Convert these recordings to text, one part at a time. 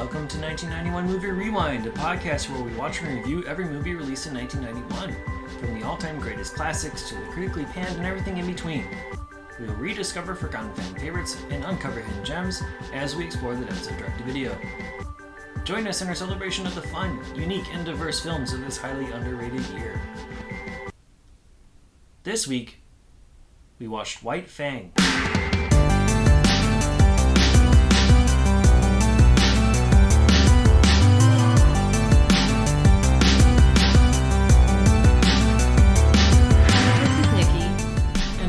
welcome to 1991 Movie Rewind, a podcast where we watch and review every movie released in 1991, from the all-time greatest classics to the critically panned and everything in between. We will rediscover forgotten fan favorites and uncover hidden gems as we explore the depths of direct-to-video. Join us in our celebration of the fun, unique, and diverse films of this highly underrated year. This week, we watched White Fang.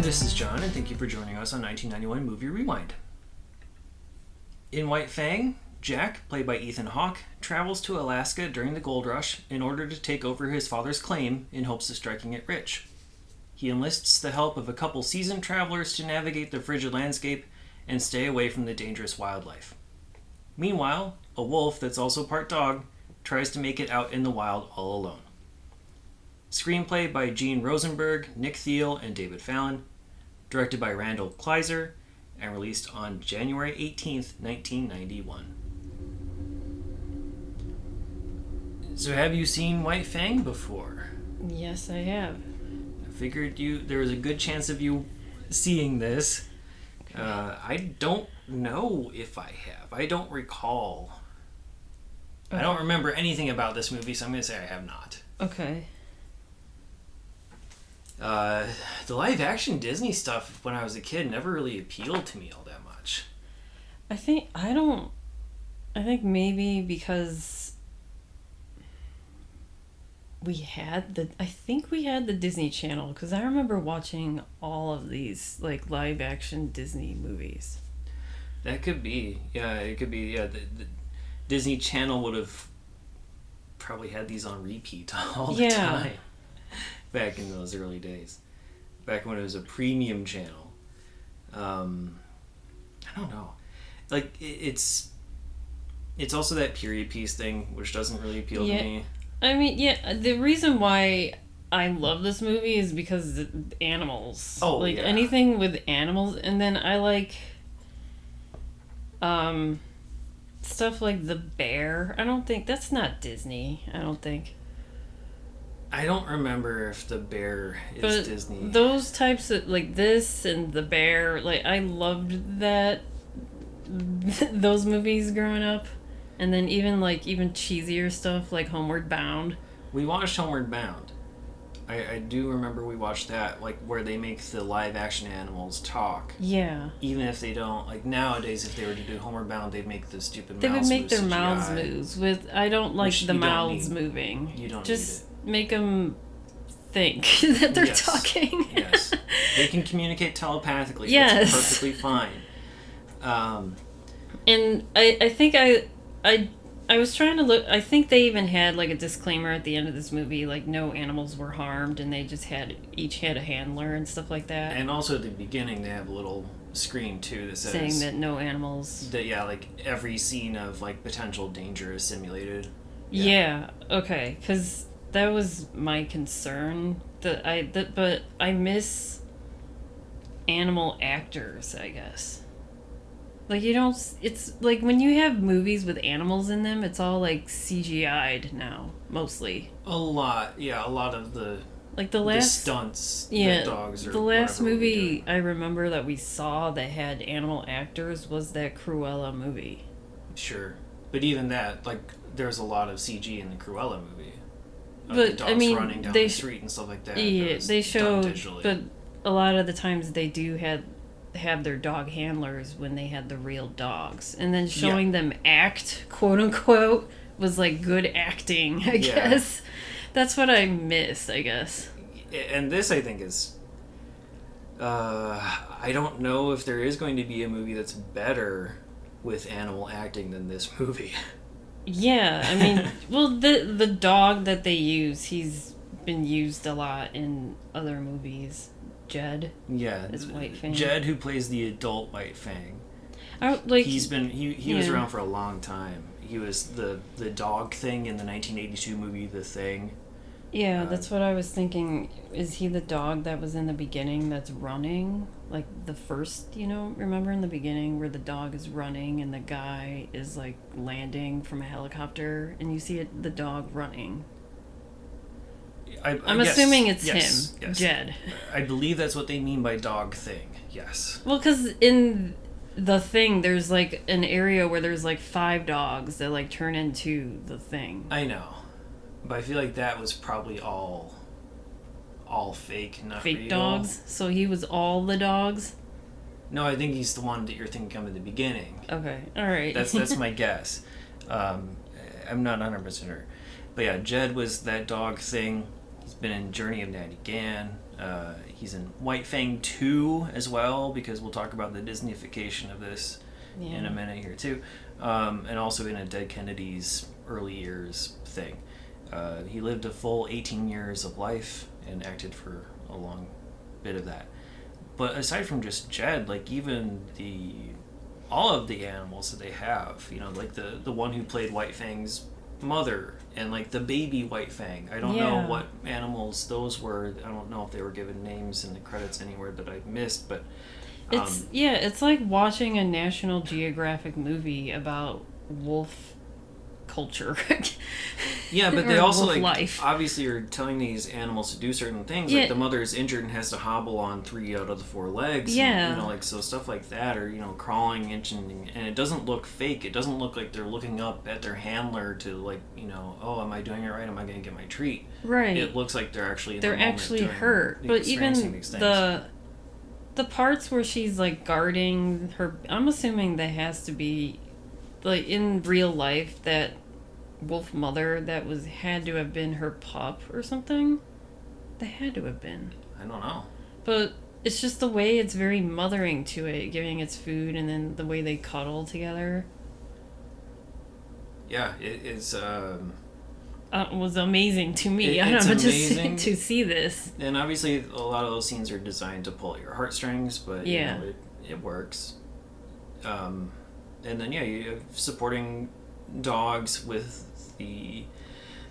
This is John, and thank you for joining us on 1991 Movie Rewind. In White Fang, Jack, played by Ethan Hawke, travels to Alaska during the gold rush in order to take over his father's claim in hopes of striking it rich. He enlists the help of a couple seasoned travelers to navigate the frigid landscape and stay away from the dangerous wildlife. Meanwhile, a wolf that's also part dog tries to make it out in the wild all alone. Screenplay by Jeanne Rosenberg, Nick Thiel, and David Fallon. Directed by Randal, Kleiser, and released on January 18th, 1991. So have you seen White Fang before? Yes, I have. I figured there was a good chance of you seeing this. Okay. I don't know if I have. I don't recall. Okay. I don't remember anything about this movie, so I'm going to say I have not. Okay. The live-action Disney stuff when I was a kid never really appealed to me all that much. I think maybe because we had the Disney Channel, because I remember watching all of these like live-action Disney movies. That could be. Yeah, it could be. Yeah, the Disney Channel would have probably had these on repeat all the time. Back in those early days. Back when it was a premium channel. I don't know. Like, it's also that period piece thing, which doesn't really appeal to me. I mean, the reason why I love this movie is because the animals. Oh, like, anything with animals. And then I like stuff like the bear. I don't think... That's not Disney, I don't think. I don't remember if the bear is Disney. Those types of, like this and the bear, like I loved those movies growing up. And then even cheesier stuff like Homeward Bound. We watched Homeward Bound. I do remember we watched that, like where they make the live action animals talk. Yeah. Even if they don't, like nowadays if they were to do Homeward Bound, they'd make the stupid mouths mouths. They would make their mouths moves I don't like the mouths moving. You don't just need it. Make them think that they're talking. Yes. They can communicate telepathically. Yes. It's perfectly fine. And I think I was trying to look. I think they even had like a disclaimer at the end of this movie, like no animals were harmed, and they just each had a handler and stuff like that. And also at the beginning, they have a little screen too that says saying that no animals. That like every scene of like potential danger is simulated. Yeah. Okay. Because that was my concern. But I miss animal actors, I guess. Like, you don't... It's, like, when you have movies with animals in them, it's all, like, CGI'd now, mostly. A lot of the... Like, the last... The stunts that dogs or the last movie I remember that we saw that had animal actors was that Cruella movie. Sure. But even that, like, there's a lot of CG in the Cruella movie. But, the dogs running down the street and stuff like that. Yeah, they showed... But a lot of the times they do have their dog handlers when they had the real dogs, and then showing them act, quote unquote, was like good acting, I guess. That's what I missed, I guess. And this, I think, is I don't know if there is going to be a movie that's better with animal acting than this movie. Yeah, I mean, well, the dog that they use, he's been used a lot in other movies. Jed. Yeah, as White Fang. Jed, who plays the adult White Fang. He was around for a long time. He was the dog thing in the 1982 movie The Thing. Yeah, that's what I was thinking. Is he the dog that was in the beginning that's running? Like the first, remember in the beginning where the dog is running and the guy is like landing from a helicopter and you see the dog running? I'm assuming it's him, Jed. I believe that's what they mean by dog thing, yes. Well, because in the thing, there's like an area where there's like 5 dogs that like turn into the thing. I know. But I feel like that was probably all fake, not fake real. Dogs? So he was all the dogs? No, I think he's the one that you're thinking of in the beginning. Okay, alright. That's my guess. I'm not 100% sure. But yeah, Jed was that dog thing. He's been in Journey of Natty Gann. He's in White Fang 2 as well, because we'll talk about the Disneyfication of this in a minute here too. And also in a Dead Kennedy's early years thing. He lived a full 18 years of life and acted for a long bit of that. But aside from just Jed, like even all of the animals that they have, like the one who played White Fang's mother and like the baby White Fang. I don't know what animals those were. I don't know if they were given names in the credits anywhere that I missed, but it's like watching a National Geographic movie about wolf culture. Yeah, but they also like life. Obviously are telling these animals to do certain things. Like the mother is injured and has to hobble on 3 out of the 4 legs. Yeah, and, so stuff like that, or crawling, inching, and it doesn't look fake. It doesn't look like they're looking up at their handler to oh, am I doing it right? Am I going to get my treat? Right. It looks like they're actually hurt. But even the parts where she's like guarding her, I'm assuming that has to be like in real life that wolf mother that had to have been her pup or something. They had to have been. I don't know. But it's just the way it's very mothering to it, giving its food, and then the way they cuddle together. Yeah, it's was amazing to me. I don't know, just to see this. And obviously, a lot of those scenes are designed to pull at your heartstrings, but it works. And then you have supporting dogs with the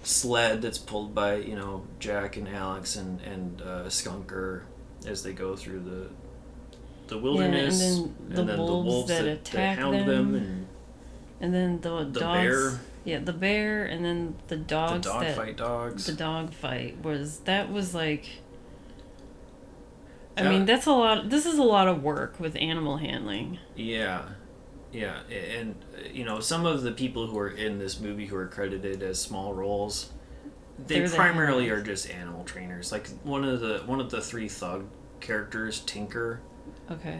sled that's pulled by Jack and Alex and Skunker as they go through the wilderness, and then the wolves that attack hound them and then the dogs, bear. Yeah, the bear, and then the dogs. The dogfight dogs. The dogfight was like. I mean, that's a lot. This is a lot of work with animal handling. Yeah, and some of the people who are in this movie who are credited as small roles, they primarily are just animal trainers. Like one of the 3 thug characters, Tinker. Okay.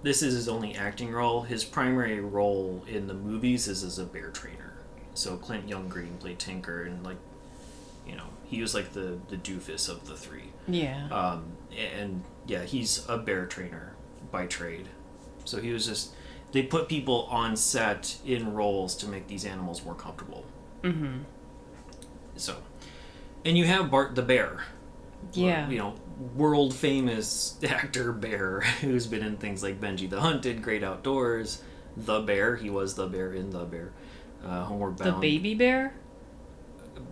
This is his only acting role. His primary role in the movies is as a bear trainer. So Clint Younggreen played Tinker, and he was like the doofus of the 3. Yeah. And he's a bear trainer by trade. So he was just. They put people on set in roles to make these animals more comfortable. Mm-hmm. So, and you have Bart the bear. Yeah. World famous actor bear who's been in things like Benji the Hunted, Great Outdoors, The Bear. He was the bear in The Bear. Homeward Bound. The baby bear?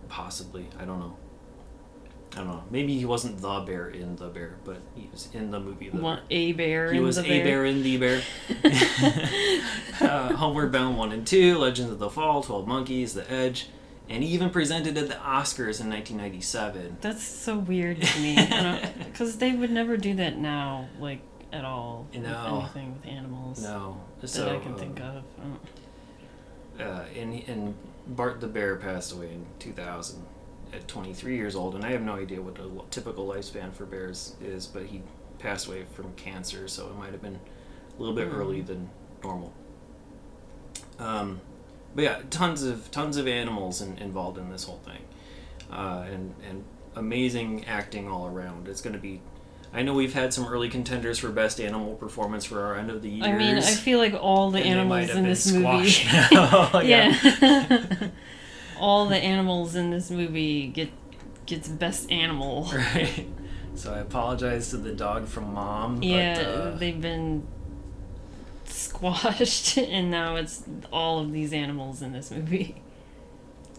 Possibly. I don't know. Maybe he wasn't the bear in The Bear, but he was in the movie The Bear. A bear he in was The a Bear. bear in The Bear. Homeward Bound 1 and 2, Legends of the Fall, 12 Monkeys, The Edge, and he even presented at the Oscars in 1997. That's so weird to me. Because they would never do that now, like, at all. No. With anything with animals. No. That I can think of. And Bart the bear passed away in 2000. At 23 years old, and I have no idea what a typical lifespan for bears is, but he passed away from cancer, so it might have been a little bit early than normal. But yeah, tons of animals involved in this whole thing, and amazing acting all around. It's going to be. I know we've had some early contenders for best animal performance for our end of the years. I mean, I feel like all the animals in this movie. Yeah. All the animals in this movie gets best animal. Right. So I apologize to the dog from Mom. Yeah, but, they've been squashed, and now it's all of these animals in this movie.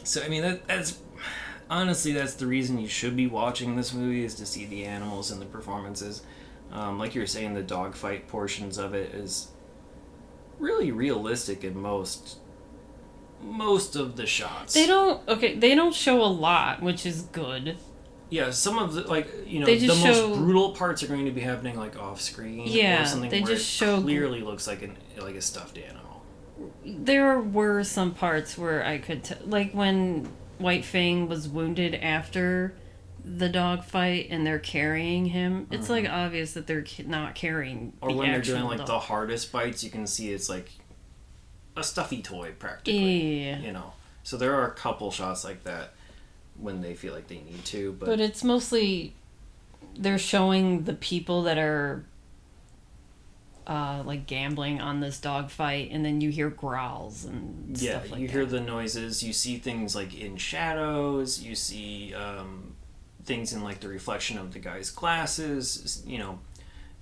So I mean that's honestly, that's the reason you should be watching this movie, is to see the animals and the performances. Like you were saying, the dogfight portions of it is really realistic in most of the shots. They don't show a lot, which is good. Yeah, some of the, like, the most brutal parts are going to be happening, like, off screen. Yeah, or something they where just show clearly looks like a stuffed animal. There were some parts where I could like when White Fang was wounded after the dog fight and they're carrying him. It's like obvious that they're not carrying or the when they're actual doing like dog. the hardest bites, you can see it's like a stuffy toy practically. Yeah. So there are a couple shots like that when they feel like they need to, but it's mostly they're showing the people that are like gambling on this dog fight, and then you hear growls and stuff like that. Yeah, you hear the noises, you see things like in shadows, you see things in like the reflection of the guy's glasses.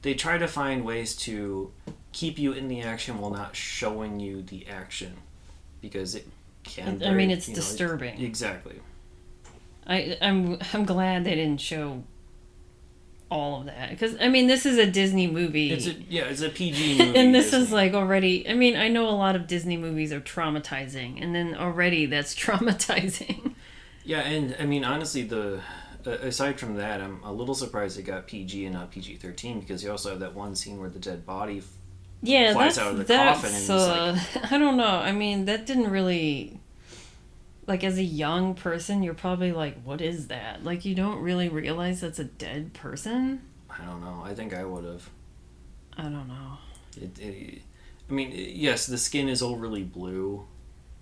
They try to find ways to keep you in the action while not showing you the action, because it can it's disturbing. Exactly. I'm glad they didn't show all of that, because this is a Disney movie. It's a PG movie. And this is like already, I know a lot of Disney movies are traumatizing, and then already that's traumatizing. Yeah, and honestly, aside from that, I'm a little surprised it got PG and not PG-13, because you also have that one scene where the dead body flies out of the coffin, and it's like, I don't know. That didn't really, like, as a young person, you're probably like, what is that? Like, you don't really realize that's a dead person? I don't know. I think I would have. I don't know. Yes, the skin is overly blue.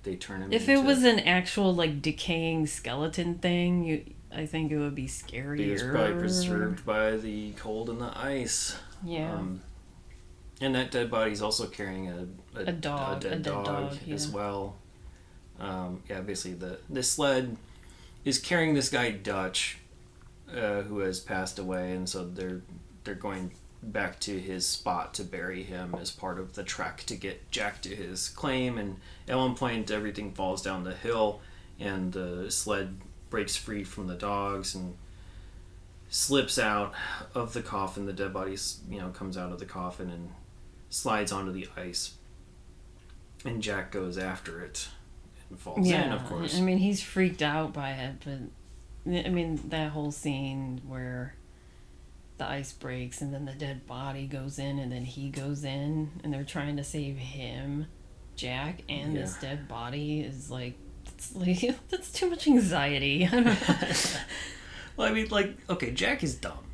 They turn him If it was an actual, like, decaying skeleton thing, I think it would be scarier. He was probably preserved by the cold and the ice. Yeah. And that dead body's also carrying a dead dog as well. Basically the sled is carrying this guy Dutch, who has passed away, and so they're going back to his spot to bury him as part of the trek to get Jack to his claim. And at one point everything falls down the hill, and the sled breaks free from the dogs and slips out of the coffin. The dead body comes out of the coffin and slides onto the ice, and Jack goes after it and falls in, of course. He's freaked out by it, but that whole scene where the ice breaks and then the dead body goes in and then he goes in and they're trying to save him, Jack, and this dead body is like, that's too much anxiety. I don't know. Well, okay, Jack is dumb,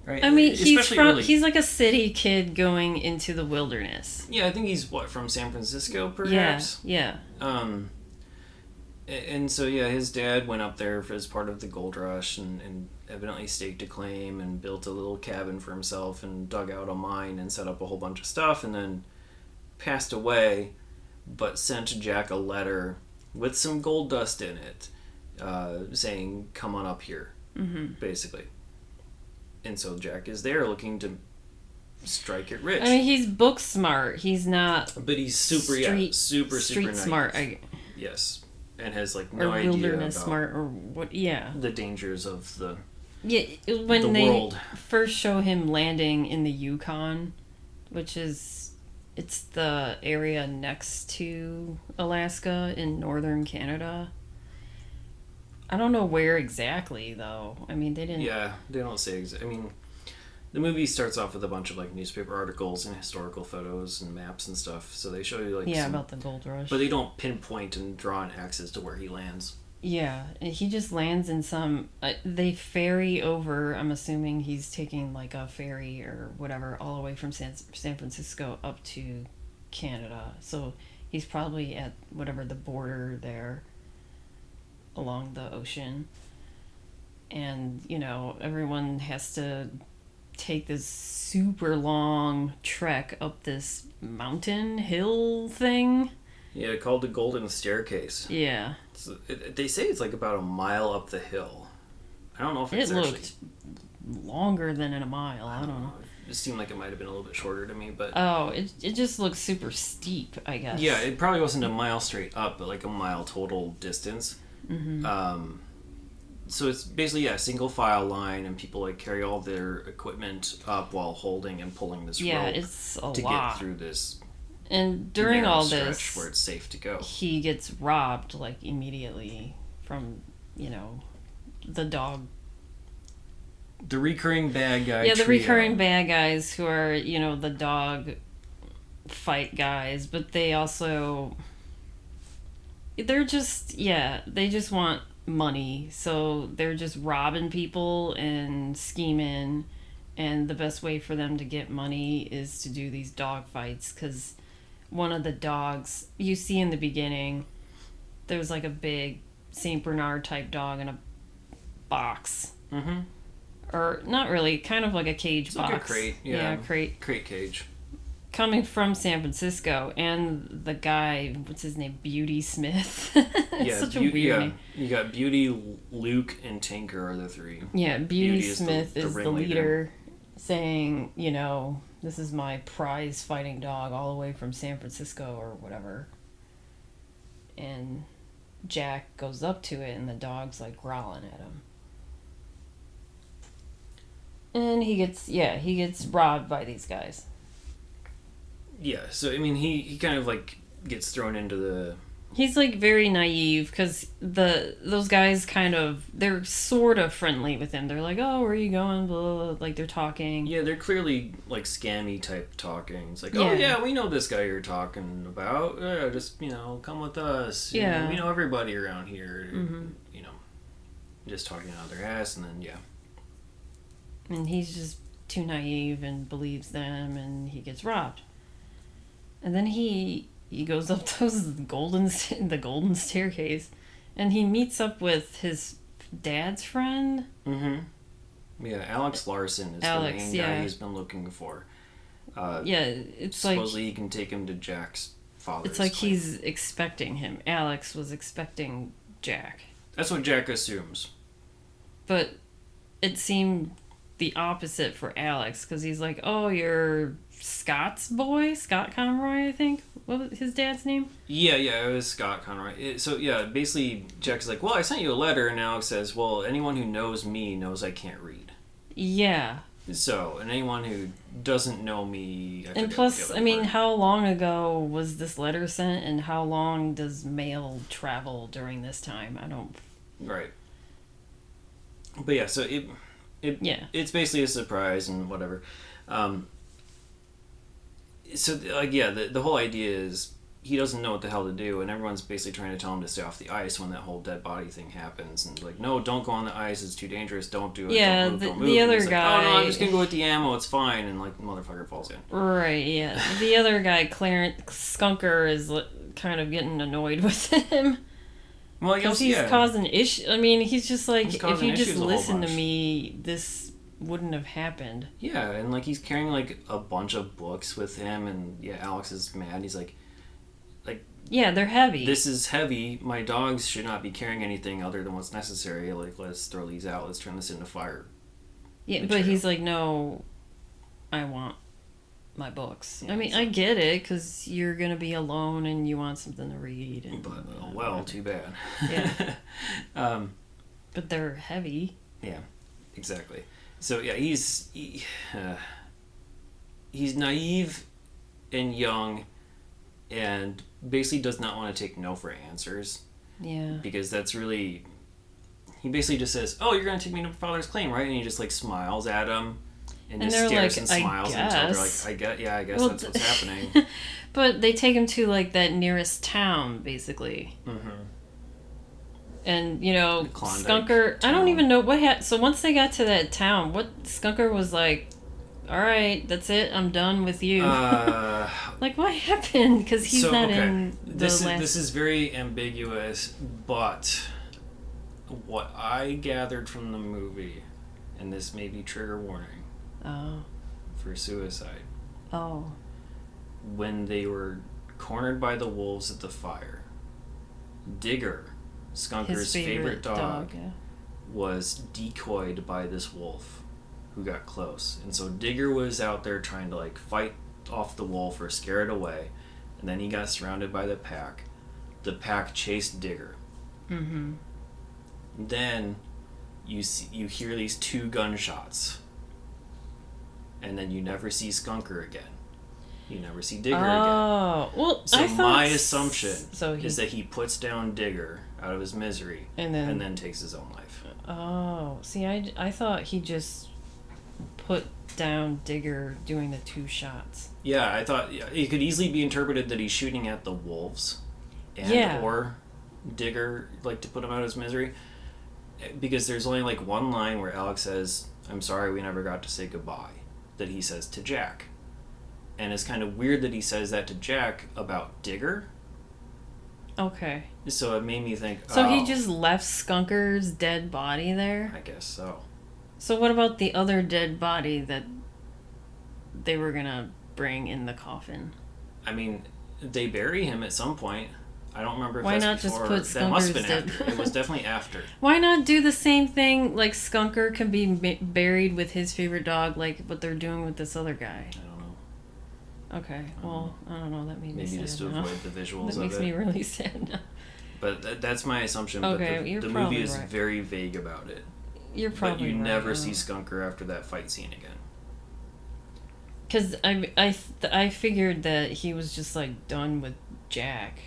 right? He's like a city kid going into the wilderness. Yeah, I think he's from San Francisco, perhaps? Yeah. And so, his dad went up there as part of the gold rush and evidently staked a claim and built a little cabin for himself and dug out a mine and set up a whole bunch of stuff, and then passed away, but sent Jack a letter with some gold dust in it, saying, come on up here, basically. And so Jack is there looking to strike it rich. He's book smart. He's not... But he's super street smart. Yes. And has, no or idea wilderness about smart, or what, the dangers of the when the they world. First show him landing in the Yukon, which is... It's the area next to Alaska in northern Canada. I don't know where exactly, though. They didn't... Yeah, they don't say the movie starts off with a bunch of, newspaper articles and historical photos and maps and stuff. So they show you, about the gold rush. But they don't pinpoint and draw an axis to where he lands. Yeah, he just lands in some... they ferry over... I'm assuming he's taking, a ferry or whatever all the way from San Francisco up to Canada. So he's probably at whatever the border there along the ocean. And, everyone has to take this super long trek up this mountain hill thing. Yeah, called the Golden Staircase. Yeah. They say it's about a mile up the hill. I don't know if it's actually... looked longer than in a mile. I don't know. It seemed like it might have been a little bit shorter to me, but... Oh, it just looks super steep, I guess. Yeah, it probably wasn't a mile straight up, but a mile total distance. so it's basically a single file line, and people like carry all their equipment up while holding and pulling this rope it's a to lot. get through this. And during narrow all stretch this, where it's safe to go. he gets robbed like immediately from the dog. The recurring bad guy. Yeah, the trio. recurring bad guys who are the dog fight guys, but they also they just want money, so they're just robbing people and scheming, and the best way for them to get money is to do these dog fights, because one of the dogs you see in the beginning, there's like a big Saint Bernard type dog in a box. Mm-hmm. Or not really, kind of like a cage it's box. like a crate. Yeah, crate cage. Coming from San Francisco, and the guy, what's his name, Beauty Smith. It's such a weird name. You got Beauty, Luke, and Tinker are the three. Yeah, Beauty Smith is is the leader, saying, this is my prize fighting dog all the way from San Francisco or whatever. And Jack goes up to it, and the dog's like growling at him. And he gets robbed by these guys. Yeah, so I mean, he kind of like gets thrown into the. He's like very naive, because those guys they're sort of friendly with him. They're like, oh, where are you going? Blah, blah, blah. Like they're talking. Yeah, they're clearly like scammy type talking. It's like, oh yeah, we know this guy you're talking about. Yeah, just come with us. Yeah, we know everybody around here. Mm-hmm. Just talking out their ass, and then And he's just too naive and believes them, and he gets robbed. And then he goes up the golden staircase, and he meets up with his dad's friend. Mm-hmm. Yeah, Alex Larson is the main guy he's been looking for. It's supposedly he can take him to Jack's father's It's like claim. he's expecting him. Alex was expecting Jack. That's what Jack assumes. But it seemed the opposite for Alex, because he's like, oh, you're Scott's boy? Scott Conroy, I think? What was his dad's name? Yeah, it was Scott Conroy. Basically, Jack's like, well, I sent you a letter, and Alex says, well, anyone who knows me knows I can't read. Yeah. So, and anyone who doesn't know me... And plus, how long ago was this letter sent, and how long does mail travel during this time? I don't... Right. But yeah, so it's basically a surprise and whatever. The whole idea is he doesn't know what the hell to do, and everyone's basically trying to tell him to stay off the ice when that whole dead body thing happens, and like, no, don't go on the ice, it's too dangerous, don't do it, don't move. The other guy, like, oh no, I'm just gonna go with the ammo, it's fine, and like the motherfucker falls in. Right, yeah. The other guy, Clarence Skunker, is kind of getting annoyed with him. Well, I guess he's causing issues. I mean, he's just like, if you just listen to me, this wouldn't have happened. Yeah, and like he's carrying like a bunch of books with him, and Alex is mad. He's like, yeah, they're heavy. This is heavy. My dogs should not be carrying anything other than what's necessary. Like, let's throw these out. Let's turn this into fire. Yeah, material. But he's like, no, I want my books. Yeah, I mean, I get it, because you're going to be alone and you want something to read. But, too bad. Yeah. But they're heavy. Yeah, exactly. So, yeah, he's naive and young and basically does not want to take no for answers. Yeah. Because that's really... He basically just says, oh, you're going to take me to father's claim, right? And he just, like, smiles at him. And just stares and smiles until they're like, I guess that's what's happening. But they take him to, like, that nearest town, basically. Mm-hmm. And, Skunker... Town. I don't even know what So once they got to that town, Skunker was like, all right, that's it, I'm done with you. Like, what happened? Because he's not in the This is very ambiguous, but what I gathered from the movie, and this may be trigger warning... Oh. For suicide. Oh. When they were cornered by the wolves at the fire, Digger, Skunker's favorite dog was decoyed by this wolf who got close. And so Digger was out there trying to like fight off the wolf or scare it away, and then he got surrounded by the pack. The pack chased Digger. Mm-hmm. Then you hear these 2 gunshots, and then you never see Skunker again. You never see Digger again. Oh, well, so I thought my assumption is that he puts down Digger out of his misery and then takes his own life. Oh, see, I thought he just put down Digger doing the 2 shots. Yeah, I thought it could easily be interpreted that he's shooting at the wolves, or Digger, like, to put him out of his misery, because there's only like one line where Alex says, "I'm sorry we never got to say goodbye," that he says to Jack. And it's kind of weird that he says that to Jack about Digger. Okay. So it made me think, so he just left Skunker's dead body there? I guess so. So what about the other dead body that they were going to bring in the coffin? I mean, they bury him at some point. I don't remember if Why that's not before. just put That must have Skunker's been dead after. It was definitely after. Why not do the same thing, like Skunker can be buried with his favorite dog, like what they're doing with this other guy? I don't know. Okay, well, I don't know. That made me sad. Maybe just to avoid the visuals that makes me really sad now. But that's my assumption. Okay, but you're the probably movie is right. very vague about it. You're probably But you right. never see Skunker after that fight scene again. Because I figured that he was just like done with Jack,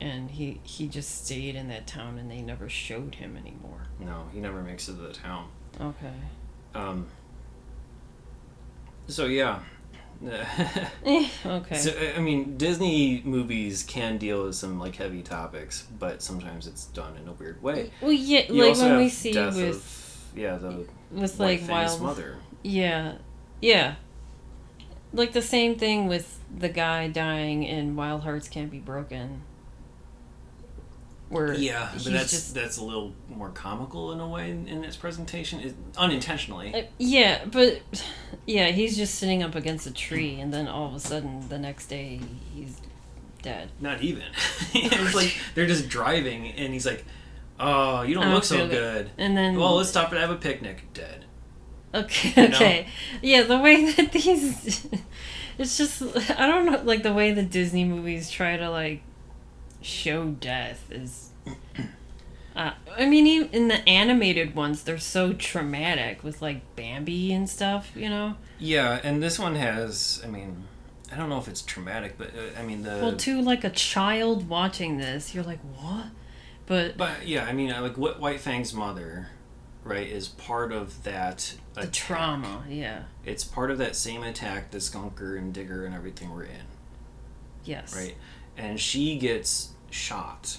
and he just stayed in that town, and they never showed him anymore. No, he never makes it to the town. Okay. So yeah. Okay. So I mean, Disney movies can deal with some like heavy topics, but sometimes it's done in a weird way. Well, yeah, You like also when have we see death with the with White like Fang's wild mother. Yeah. Like the same thing with the guy dying in Wild Hearts Can't Be Broken. Where but that's a little more comical in a way in its presentation, unintentionally. He's just sitting up against a tree, and then all of a sudden the next day he's dead. Not even. It's like they're just driving, and he's like, "Oh, you don't look so good." And then, well, let's stop and have a picnic. Dead. Okay. Yeah, the way that these, it's just, I don't know, like the way the Disney movies try to like show death is, I mean, even in the animated ones, they're so traumatic with like Bambi and stuff, you know? Yeah, and this one has, I mean, I don't know if it's traumatic, but I mean to like a child watching this, you're like, what? But yeah, I mean, like White Fang's mother, right, is part of that the attack. Trauma, yeah. It's part of that same attack that Skunker and Digger and everything were in. Yes. Right? And she gets shot.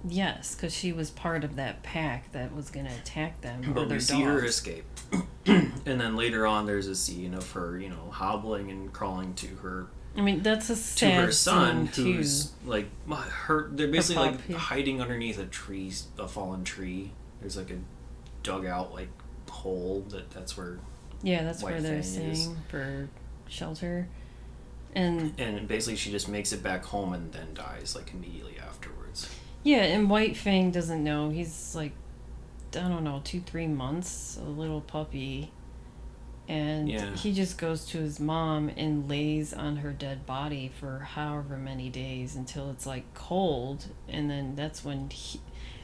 Yes, because she was part of that pack that was going to attack them. But we see her escape. And then later on, there's a scene of her, hobbling and crawling to her. I mean, that's a sad to her son, scene who's like her. They're basically her like hiding underneath a fallen tree. There's like a dug out like hole that's where. Yeah, that's White where they're Fang is. staying for shelter, and basically she just makes it back home and then dies like immediately afterwards. Yeah, and White Fang doesn't know. He's like, I don't know, 2-3 months, a little puppy. And he just goes to his mom and lays on her dead body for however many days until it's like cold. And then that's when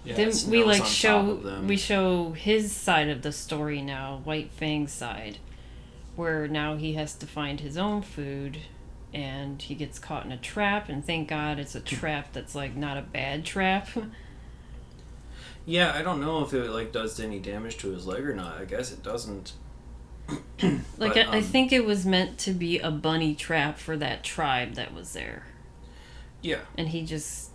then we like show his side of the story now, White Fang's side, where now he has to find his own food. And he gets caught in a trap, and thank God it's a trap that's like not a bad trap. Yeah, I don't know if it like does any damage to his leg or not. I guess it doesn't. Like I think it was meant to be a bunny trap for that tribe that was there. Yeah. And he just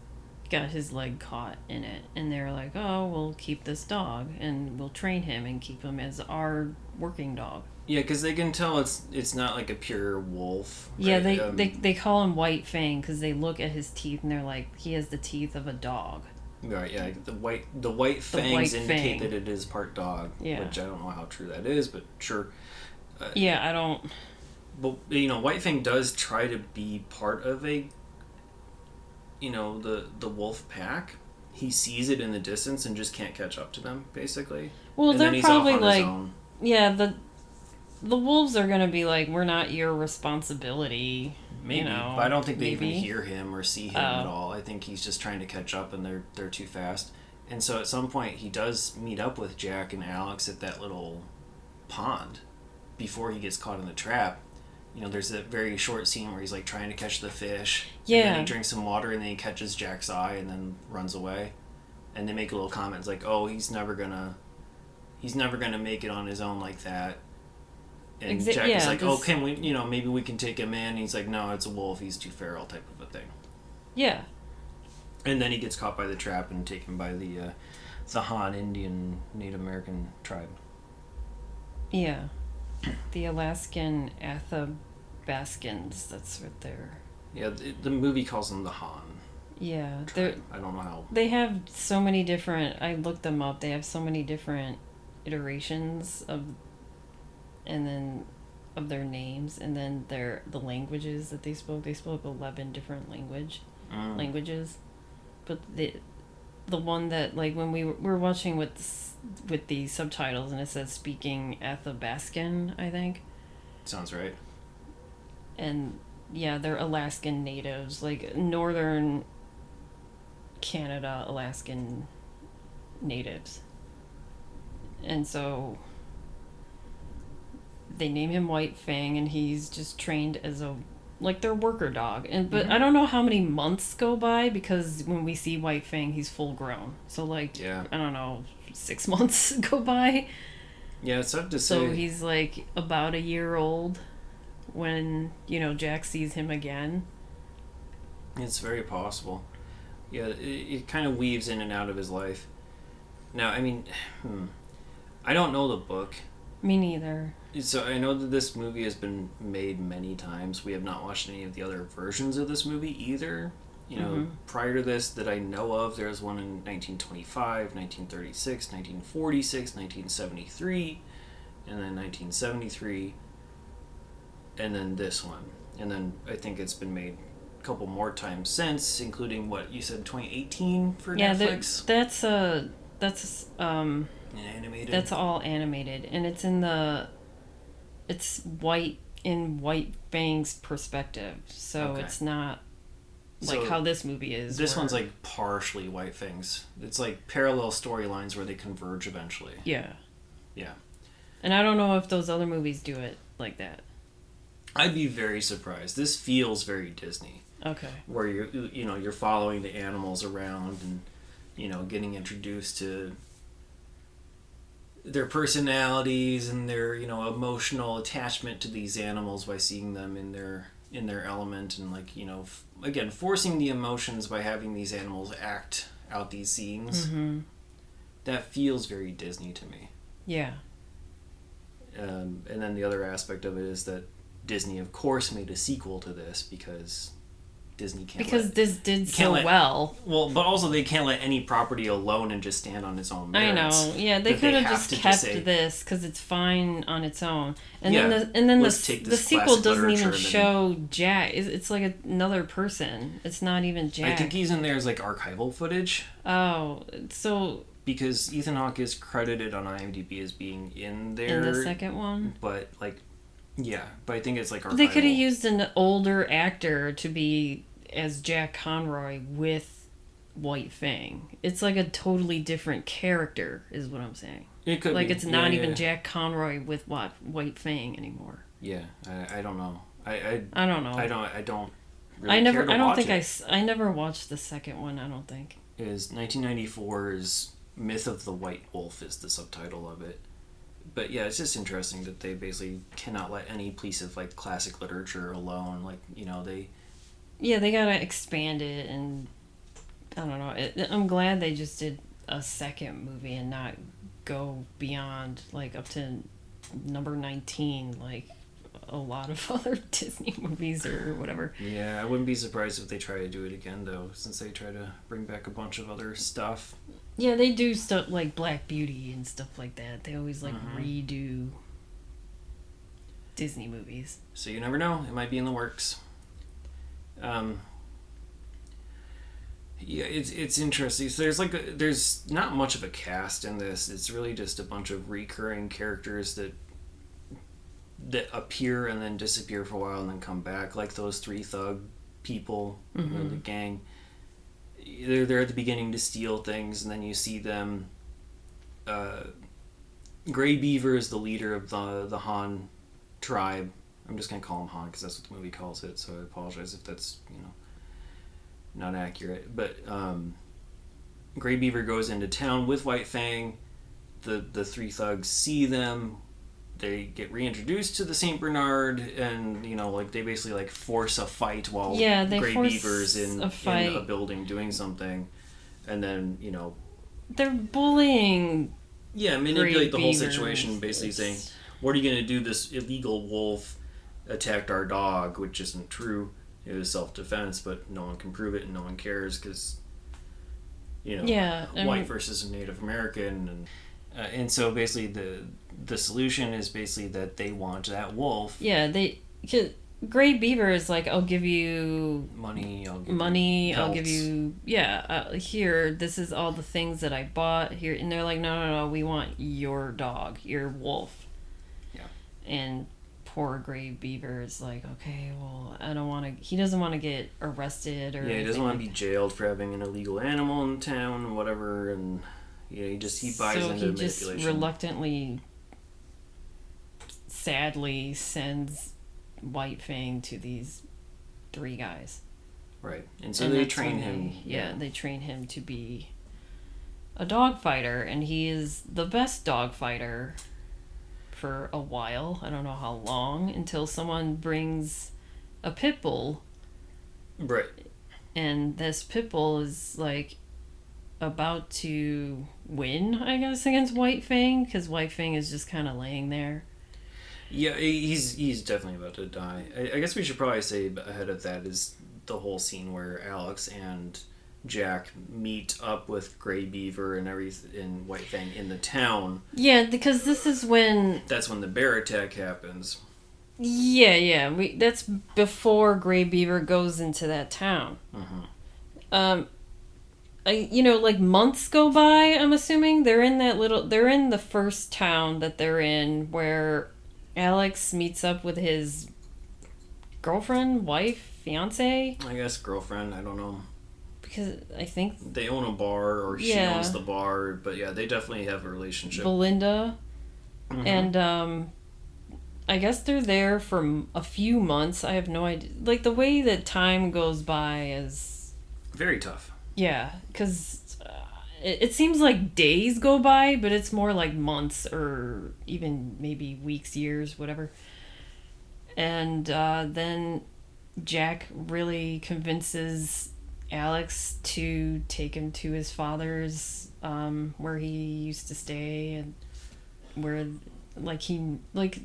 got his leg caught in it, and they were like, "Oh, we'll keep this dog, and we'll train him and keep him as our working dog." Yeah, because they can tell it's not like a pure wolf. Right? Yeah, they call him White Fang because they look at his teeth and they're like, he has the teeth of a dog. Right. Yeah. The white fangs indicate that it is part dog. Yeah. Which I don't know how true that is, but sure. Yeah, I don't. But White Fang does try to be part of a. The wolf pack. He sees it in the distance and just can't catch up to them, basically. Well, and they're then he's probably off on like, his own. yeah, the wolves are gonna be like, we're not your responsibility. Maybe, but I don't think they maybe. even hear him or see him at all. I think he's just trying to catch up, and they're too fast. And so at some point he does meet up with Jack and Alex at that little pond before he gets caught in the trap. You know, there's a very short scene where he's like trying to catch the fish. Yeah. And then he drinks some water and then he catches Jack's eye and then runs away. And they make a little comment like, "Oh, he's never gonna make it on his own like that." And Jack is like, "Oh, can we? You know, maybe we can take him in." And he's like, "No, it's a wolf. He's too feral," type of a thing. Yeah. And then he gets caught by the trap and taken by the Han Indian Native American tribe. Yeah. The Alaskan Athabascans, that's right there. Yeah, the movie calls them the Han. Yeah. I don't know how. They have so many different, I looked them up, they have so many different iterations of their names, and then the languages that they spoke. They spoke 11 different languages. But the one that, like, when we were watching with the subtitles and it says speaking Athabascan, I think. Sounds right. And yeah, they're Alaskan natives, like northern Canada Alaskan natives. And so they name him White Fang, and he's just trained as their worker dog. But I don't know how many months go by, because when we see White Fang, he's full grown. So I don't know, 6 months go by. Yeah, it's tough to say. So he's like about a year old when, Jack sees him again. It's very possible. Yeah, it kind of weaves in and out of his life. Now, I mean, I don't know the book. Me neither. So I know that this movie has been made many times. We have not watched any of the other versions of this movie either. Prior to this that I know of, there was one in 1925, 1936, 1946, 1973, and then 1973, and then this one. And then I think it's been made a couple more times since, including what you said, 2018 for Netflix? That's animated. That's all animated, and it's White Fang's perspective, so it's not like how this movie is. This one's like partially White Fang's. It's like parallel storylines where they converge eventually. Yeah. Yeah. And I don't know if those other movies do it like that. I'd be very surprised. This feels very Disney. Okay. Where you're following the animals around and getting introduced to their personalities and their emotional attachment to these animals by seeing them in their element, and again forcing the emotions by having these animals act out these scenes. Mm-hmm. That feels very Disney to me. Yeah. And then the other aspect of it is that Disney of course made a sequel to this because Disney can't this did so well. Well, but also they can't let any property alone and just stand on its own merits. I know. Yeah, they could have just kept this because it's fine on its own. And then the sequel doesn't even show Jack. It's like another person. It's not even Jack. I think he's in there as like archival footage. Oh, so because Ethan Hawke is credited on IMDb as being in there in the second one, but I think it's like archival. They could have used an older actor to be as Jack Conroy with White Fang. It's like a totally different character, is what I'm saying. It could be. It's not even Jack Conroy with White Fang anymore. Yeah, I don't know. I don't know. I don't. Really I never. Care to I don't watch think it. I never watched the second one. I don't think. Is 1994's Myth of the White Wolf is the subtitle of it. But yeah, it's just interesting that they basically cannot let any piece of like classic literature alone. They. Yeah, they gotta expand it, and I don't know. I'm glad they just did a second movie and not go beyond up to number 19, like a lot of other Disney movies or whatever. Yeah, I wouldn't be surprised if they try to do it again though, since they try to bring back a bunch of other stuff. Yeah, they do stuff like Black Beauty and stuff like that. They always redo Disney movies. So you never know; it might be in the works. Yeah, it's interesting. So there's not much of a cast in this. It's really just a bunch of recurring characters that appear and then disappear for a while and then come back, like those three thug people in the gang. they're there at the beginning to steal things, and then you see them. Gray Beaver is the leader of the Han tribe. I'm just gonna call him Han because that's what the movie calls it. So I apologize if that's not accurate. But Gray Beaver goes into town with White Fang. The three thugs see them. They get reintroduced to the Saint Bernard, and they basically force a fight while Gray Beaver's in a building doing something, and then they're bullying. Yeah, manipulate the whole situation, basically saying, "What are you going to do? This illegal wolf attacked our dog," which isn't true. It was self-defense, but no one can prove it, and no one cares because white versus Native American, and so basically the solution is basically that they want that wolf. Yeah, Gray Beaver is like, I'll give you money, I'll give you here, this is all the things that I bought here, and they're like, no, we want your dog, your wolf. Yeah. And poor Gray Beaver is like, okay, well, he doesn't want to get arrested or he doesn't want to be jailed for having an illegal animal in town and whatever, and he buys into manipulation. So he just reluctantly, sadly sends White Fang to these three guys. Right. And so they train him. They train him to be a dog fighter, and he is the best dog fighter for a while. I don't know how long, until someone brings a pit bull. Right. And this pit bull is about to win, I guess, against White Fang, because White Fang is just kind of laying there. Yeah, he's definitely about to die. I guess we should probably say ahead of that is the whole scene where Alex and Jack meet up with Gray Beaver and White Fang in the town. Yeah, because this is when... That's when the bear attack happens. Yeah. That's before Gray Beaver goes into that town. Mm-hmm. Months go by, I'm assuming. They're in the first town that they're in, where Alex meets up with his girlfriend, wife, fiance. I guess girlfriend, I don't know. Because I think... They own a bar, or she owns the bar, but yeah, they definitely have a relationship. Belinda. Mm-hmm. And, I guess they're there for a few months. I have no idea. The way that time goes by is... Very tough. Yeah, because it seems like days go by, but it's more like months or even maybe weeks, years, whatever. And then Jack really convinces Alex to take him to his father's, where he used to stay, and where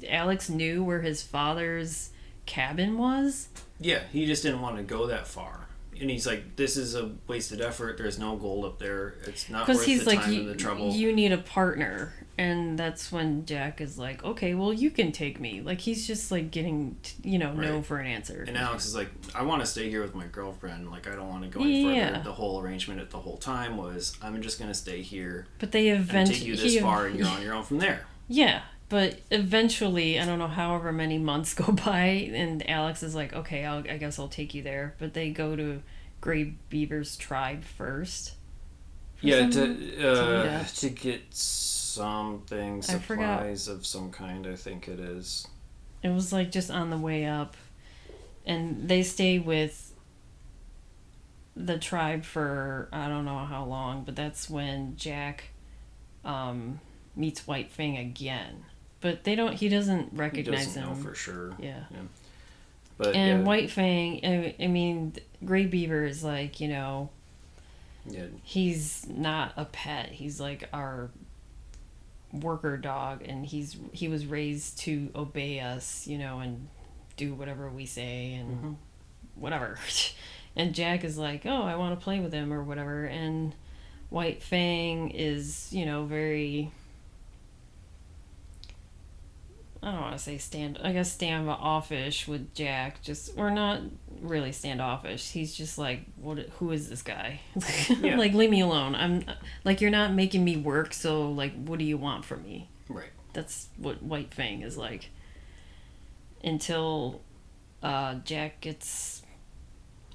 Alex knew where his father's cabin was. Yeah, he just didn't want to go that far. And he's like, this is a wasted effort. There's no gold up there. It's not worth the time and the trouble. You need a partner. And that's when Jack is like, okay, well, you can take me. He's just getting, no for an answer. And Alex is like, I want to stay here with my girlfriend. I don't want to go any further. The whole arrangement the whole time was, I'm just going to stay here. But they eventually... take you this far, and you're on your own from there. Yeah. But eventually, I don't know, however many months go by, and Alex is like, okay, I guess I'll take you there. But they go to Gray Beaver's tribe first. Yeah, to get something, supplies of some kind, I think it is. It was just on the way up. And they stay with the tribe for I don't know how long, but that's when Jack meets White Fang again. But he doesn't recognize him. He doesn't know for sure. Yeah. But White Fang, I mean, Gray Beaver is he's not a pet. He's our worker dog, and he was raised to obey us, and do whatever we say and whatever. And Jack is like, oh, I want to play with him or whatever. And White Fang is, very... I don't want to say standoffish with Jack. Or not really standoffish. He's just who is this guy? Yeah. Leave me alone. I'm you're not making me work, so what do you want from me? Right. That's what White Fang is like. Until Jack gets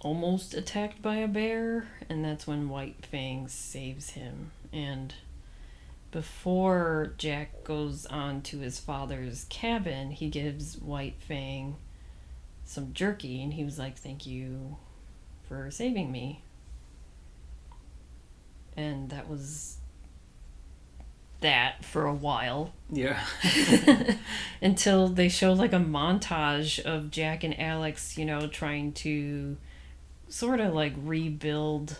almost attacked by a bear, and that's when White Fang saves him. And before Jack goes on to his father's cabin, he gives White Fang some jerky, and he was like, "Thank you for saving me." And that was that for a while. Yeah. Until they show like a montage of Jack and Alex, trying to sort of like rebuild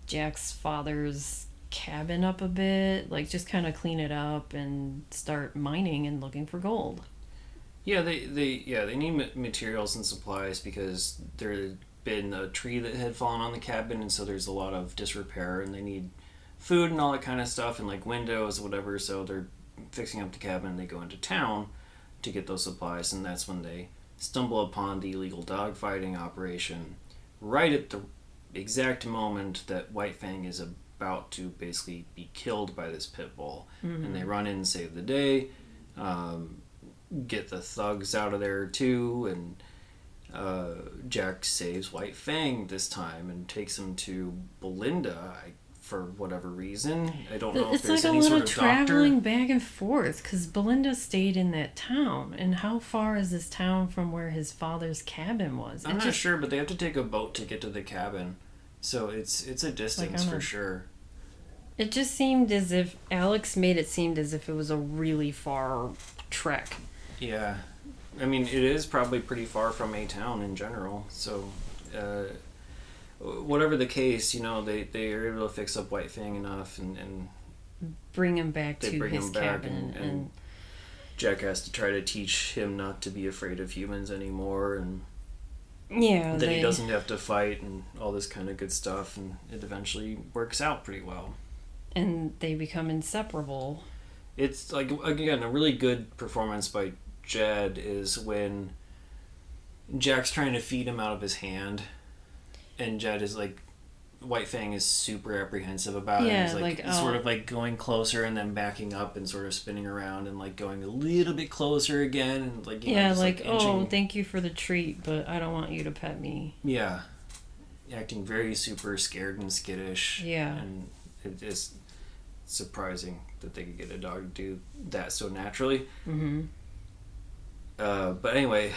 Jack's father's cabin up a bit, like just kind of clean it up and start mining and looking for gold. Yeah, they need materials and supplies because there had been a tree that had fallen on the cabin, and so there's a lot of disrepair, and they need food and all that kind of stuff, and like windows, whatever. So they're fixing up the cabin, and they go into town to get those supplies, and that's when they stumble upon the illegal dogfighting operation, right at the exact moment that White Fang is about to basically be killed by this pit bull. Mm-hmm. And they run in and save the day, get the thugs out of there too, and Jack saves White Fang this time and takes him to Belinda for whatever reason. I don't know if there's any sort of doctor. It's like a little traveling back and forth because Belinda stayed in that town. And how far is this town from where his father's cabin was? I'm not sure, but they have to take a boat to get to the cabin. So it's a distance for sure. It just seemed as if Alex made it seem as if it was a really far trek. Yeah. I mean, it is probably pretty far from a town in general. So, whatever the case, they are able to fix up White Fang enough and bring him back to his cabin. And Jack has to try to teach him not to be afraid of humans anymore, and that he doesn't have to fight and all this kind of good stuff, and it eventually works out pretty well. And they become inseparable. It's like, again, a really good performance by Jed is when Jack's trying to feed him out of his hand, and Jed is like, White Fang is super apprehensive about it. He's like sort of like going closer and then backing up and sort of spinning around and like going a little bit closer again, and like oh, thank you for the treat, but I don't want you to pet me. Yeah, acting very super scared and skittish. Yeah, and it is surprising that they could get a dog to do that so naturally. Mm-hmm. But anyway,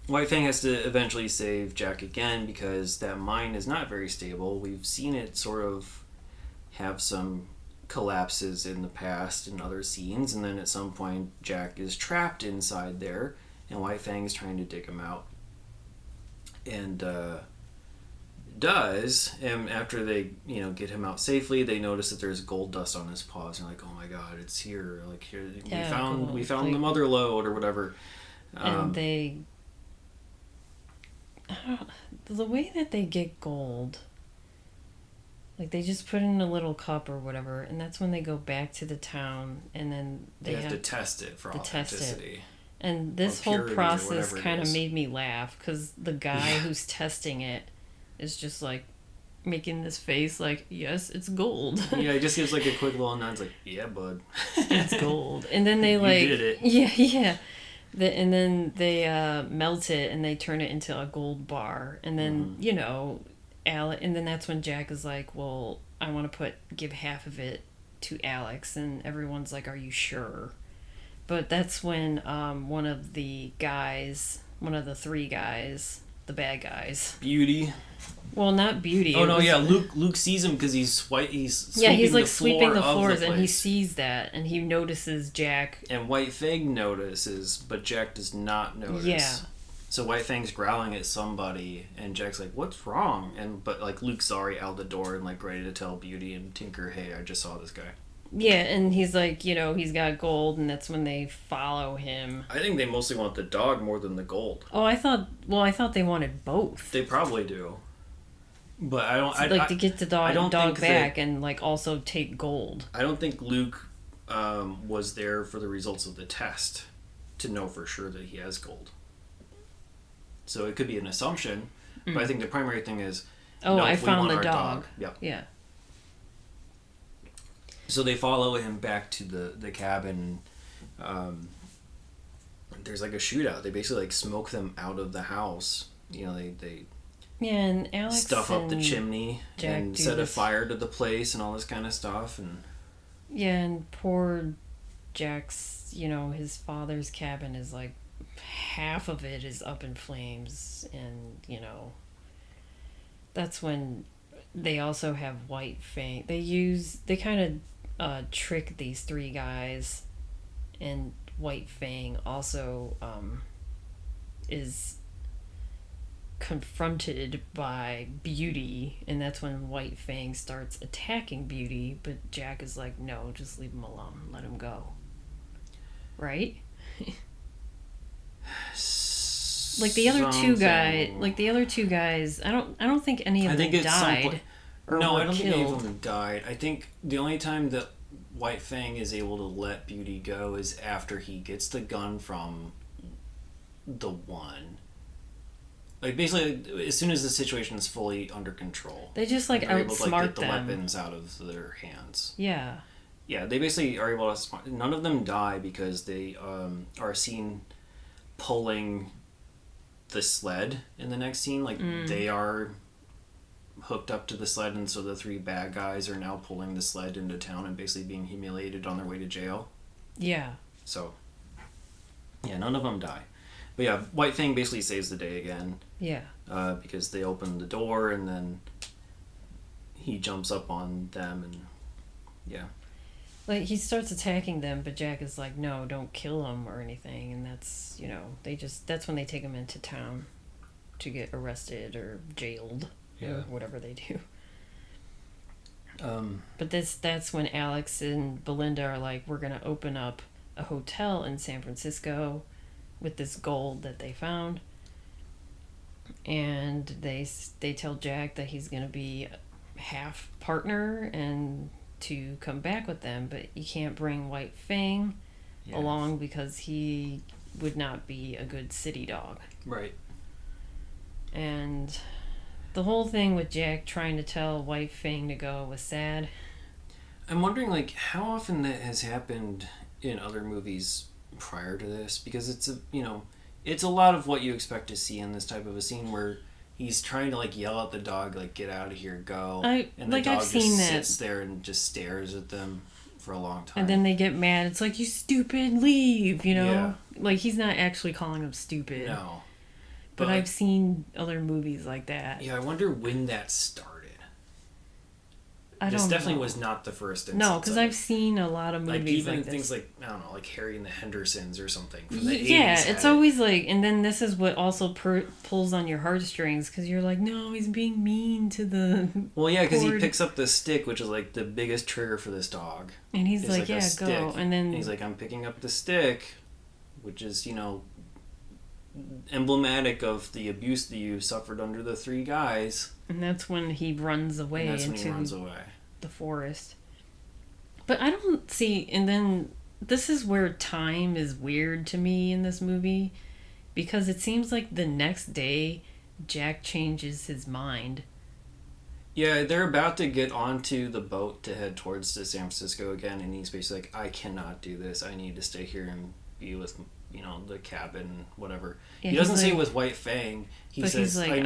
White Fang has to eventually save Jack again because that mine is not very stable. We've seen it sort of have some collapses in the past in other scenes, and then at some point Jack is trapped inside there, and White Fang is trying to dig him out. And and after they get him out safely, they notice that there's gold dust on his paws, and they're like, oh my god, it's here, like here we found the mother lode or whatever. And the way that they get gold, like they just put it in a little cup or whatever, and that's when they go back to the town, and then they have to test it for authenticity. And this whole process kind of made me laugh because the guy who's testing it is just like making this face like, yes, it's gold. Yeah, he just gives like a quick little nod, like, yeah, bud, it's gold. And then they like, you did it. Yeah. And then they melt it and they turn it into a gold bar. And then, and then that's when Jack is like, well, I want to give half of it to Alex. And everyone's like, are you sure? But that's when one of the three guys, the bad guys. Beauty. Well, not Beauty. Oh, no, yeah. Luke sees him because he's sweeping the floors, and he sees that, and he notices Jack. And White Fang notices, but Jack does not notice. Yeah. So White Fang's growling at somebody, and Jack's like, what's wrong? But like Luke's already out the door and like ready to tell Beauty and Tinker, hey, I just saw this guy. Yeah, and he's like, he's got gold, and that's when they follow him. I think they mostly want the dog more than the gold. Oh, I thought they wanted both. They probably do. But I don't... to get the dog back and like also take gold. I don't think Luke was there for the results of the test to know for sure that he has gold. So it could be an assumption, but I think the primary thing is... I found the dog. Yep. Yeah. So they follow him back to the cabin. There's like a shootout. They basically like smoke them out of the house. They Yeah, and Alex stuff up the chimney Jack and set a fire to the place and all this kind of stuff. And yeah, and poor Jack's, his father's cabin is like half of it is up in flames, and that's when they also have White Fang. They kind of trick these three guys, and White Fang also is confronted by Beauty, and that's when White Fang starts attacking Beauty, but Jack is like, no, just leave him alone, let him go. Right? Like the other two guys, I don't think any of them died. No, I don't think any of them died. I think the only time that White Fang is able to let Beauty go is after he gets the gun from the one. Like, basically, as soon as the situation is fully under control, they just like outsmart able to, like, get the them. weapons out of their hands. Yeah. Yeah, they basically are able to. None of them die because they are seen pulling the sled in the next scene. Like, they are hooked up to the sled, and so the three bad guys are now pulling the sled into town and basically being humiliated on their way to jail. Yeah. So, yeah, none of them die. But yeah, White Fang basically saves the day again. Yeah. Because they open the door and then he jumps up on them and yeah. Like, he starts attacking them, but Jack is like, no, don't kill him or anything. And that's, that's when they take him into town to get arrested or jailed or whatever they do. But that's when Alex and Belinda are like, we're going to open up a hotel in San Francisco with this gold that they found. And they tell Jack that he's going to be half partner and to come back with them, but you can't bring White Fang along because he would not be a good city dog. Right. And the whole thing with Jack trying to tell White Fang to go was sad. I'm wondering, like, how often that has happened in other movies prior to this, because it's a lot of what you expect to see in this type of a scene where he's trying to, like, yell at the dog, like, get out of here, go. And the dog just sits there and just stares at them for a long time. And then they get mad. It's like, you stupid, leave, Yeah. Like, he's not actually calling them stupid. No. But I've seen other movies like that. Yeah, I wonder when that started. I don't know. This definitely was not the first instance. No, because I've seen a lot of movies like even like things this. Like, I don't know, like Harry and the Hendersons or something from the 80s. Yeah, it's always like, and then this is what also pulls on your heartstrings, because you're like, no, he's being mean to the Well, yeah, because he picks up the stick, which is like the biggest trigger for this dog. And he's like, yeah, go. And then he's like, I'm picking up the stick, which is, emblematic of the abuse that you suffered under the three guys. And that's when he runs away the forest. But I don't see, and then this is where time is weird to me in this movie, because it seems like the next day Jack changes his mind. Yeah, they're about to get onto the boat to head towards to San Francisco again, and he's basically like, I cannot do this. I need to stay here and be with the cabin, whatever. Yeah, he doesn't say with White Fang. He says, like, I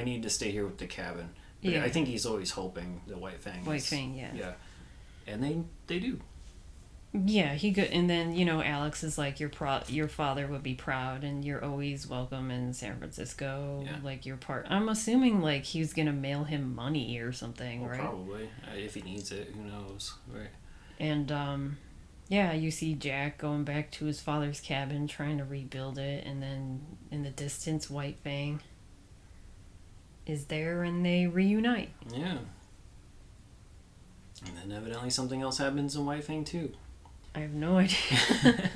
need to stay here with the cabin. But yeah. I think he's always hoping that White Fang yeah. Yeah. And they do. Yeah, he could, and then, Alex is like, your father would be proud, and you're always welcome in San Francisco. Yeah. Like, you're part. I'm assuming, like, he's gonna mail him money or something, right? Probably. If he needs it, who knows, right? And, yeah, you see Jack going back to his father's cabin, trying to rebuild it, and then in the distance, White Fang is there, and they reunite. Yeah. And then evidently something else happens in White Fang too. I have no idea.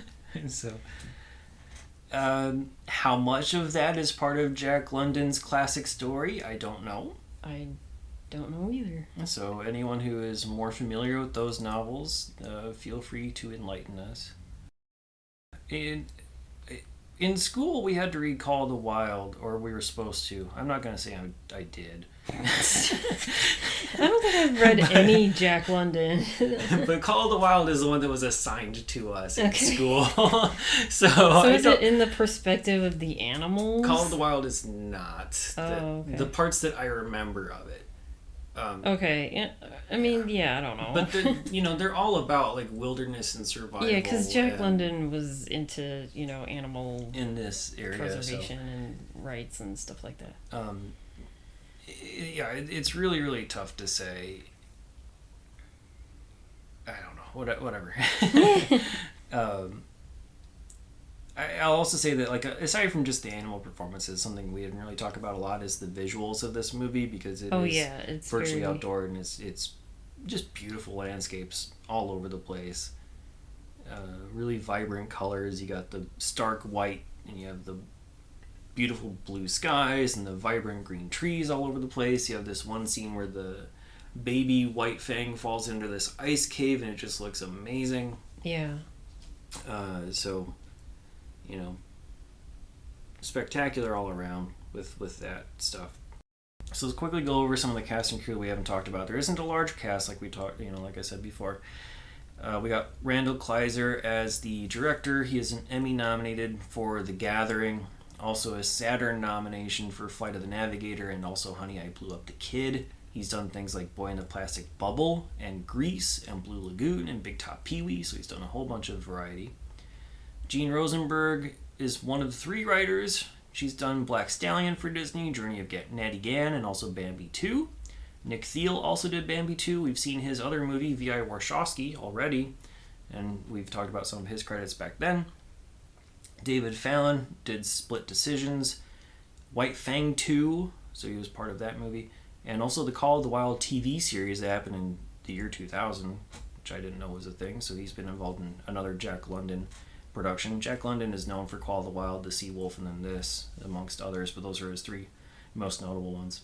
So, how much of that is part of Jack London's classic story, I don't know. I don't know either. So, anyone who is more familiar with those novels, feel free to enlighten us. In school, we had to read Call of the Wild, or we were supposed to. I'm not going to say I did. don't think I've read any Jack London. But Call of the Wild is the one that was assigned to us in school. So is it in the perspective of the animals? Call of the Wild is not. Okay. The parts that I remember of it. Okay. I mean, yeah, I don't know. But they're all about like wilderness and survival. Yeah, because Jack London was into animal in this area, preservation and rights and stuff like that. It's really, really tough to say. I don't know. Whatever. I'll also say that, like, aside from just the animal performances, something we didn't really talk about a lot is the visuals of this movie, because it's virtually outdoor, and it's just beautiful landscapes all over the place. Really vibrant colors. You got the stark white, and you have the beautiful blue skies and the vibrant green trees all over the place. You have this one scene where the baby White Fang falls into this ice cave, and it just looks amazing. Yeah. Spectacular all around with that stuff. So let's quickly go over some of the cast and crew that we haven't talked about. There isn't a large cast like we talked, like I said before. We got Randal Kleiser as the director. He is an Emmy nominated for The Gathering, also a Saturn nomination for Flight of the Navigator, and also Honey, I Blew Up the Kid. He's done things like Boy in the Plastic Bubble and Grease and Blue Lagoon and Big Top Pee-wee, so he's done a whole bunch of variety. Jeanne Rosenberg is one of 3 writers. She's done Black Stallion for Disney, Journey of Natty Gann, and also Bambi 2. Nick Thiel also did Bambi 2. We've seen his other movie, V.I. Warshawski, already, and we've talked about some of his credits back then. David Fallon did Split Decisions, White Fang 2, so he was part of that movie, and also the Call of the Wild TV series that happened in the year 2000, which I didn't know was a thing, so he's been involved in another Jack London production. Jack London is known for Call of the Wild, The Sea Wolf, and then this, amongst others, but those are his 3 most notable ones.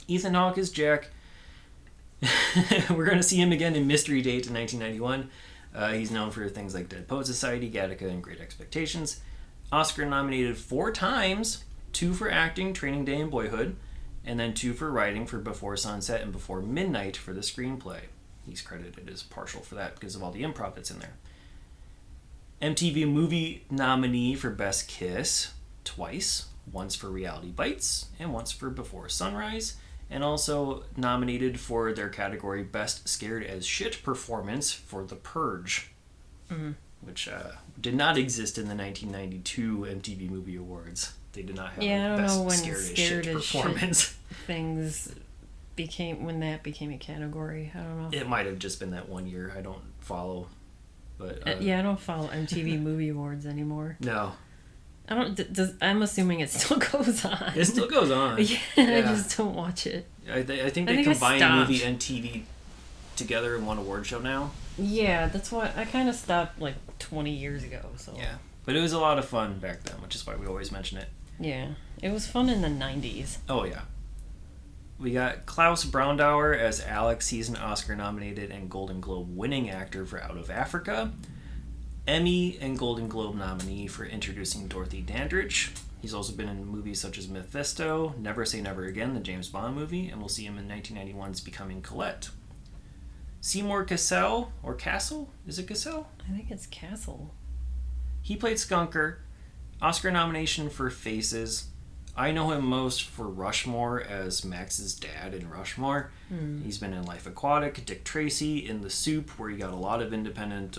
Ethan Hawke is Jack. We're going to see him again in Mystery Date in 1991. He's known for things like Dead Poet Society, Gattaca, and Great Expectations. Oscar nominated 4 times, 2 for acting, Training Day, and Boyhood, and then 2 for writing for Before Sunset and Before Midnight for the screenplay. He's credited as partial for that because of all the improv that's in there. MTV Movie nominee for Best Kiss twice, once for Reality Bites and once for Before Sunrise, and also nominated for their category Best Scared as Shit Performance for The Purge, which did not exist in the 1992 MTV Movie Awards. They did not have Best Scared as Shit Performance. Things when that became a category. I don't know. It might have just been that one year. I don't follow. But, I don't follow MTV Movie Awards anymore. No. I don't. I'm assuming it still goes on. It still goes on. Yeah. I just don't watch it. I think they combine movie and TV together in one award show now. Yeah, that's why I kind of stopped like 20 years ago. So yeah, but it was a lot of fun back then, which is why we always mention it. Yeah, it was fun in the 90s. Oh yeah. We got Klaus Brandauer as Alex. He's an Oscar-nominated and Golden Globe winning actor for Out of Africa. Emmy and Golden Globe nominee for Introducing Dorothy Dandridge. He's also been in movies such as Mephisto, Never Say Never Again, the James Bond movie, and we'll see him in 1991's Becoming Colette. Seymour Cassel, or Castle? Is it Cassel? I think it's Castle. He played Skunker. Oscar nomination for Faces. I know him most for Rushmore as Max's dad in Rushmore. He's been in Life Aquatic, Dick Tracy, in The Soup, where he got a lot of independent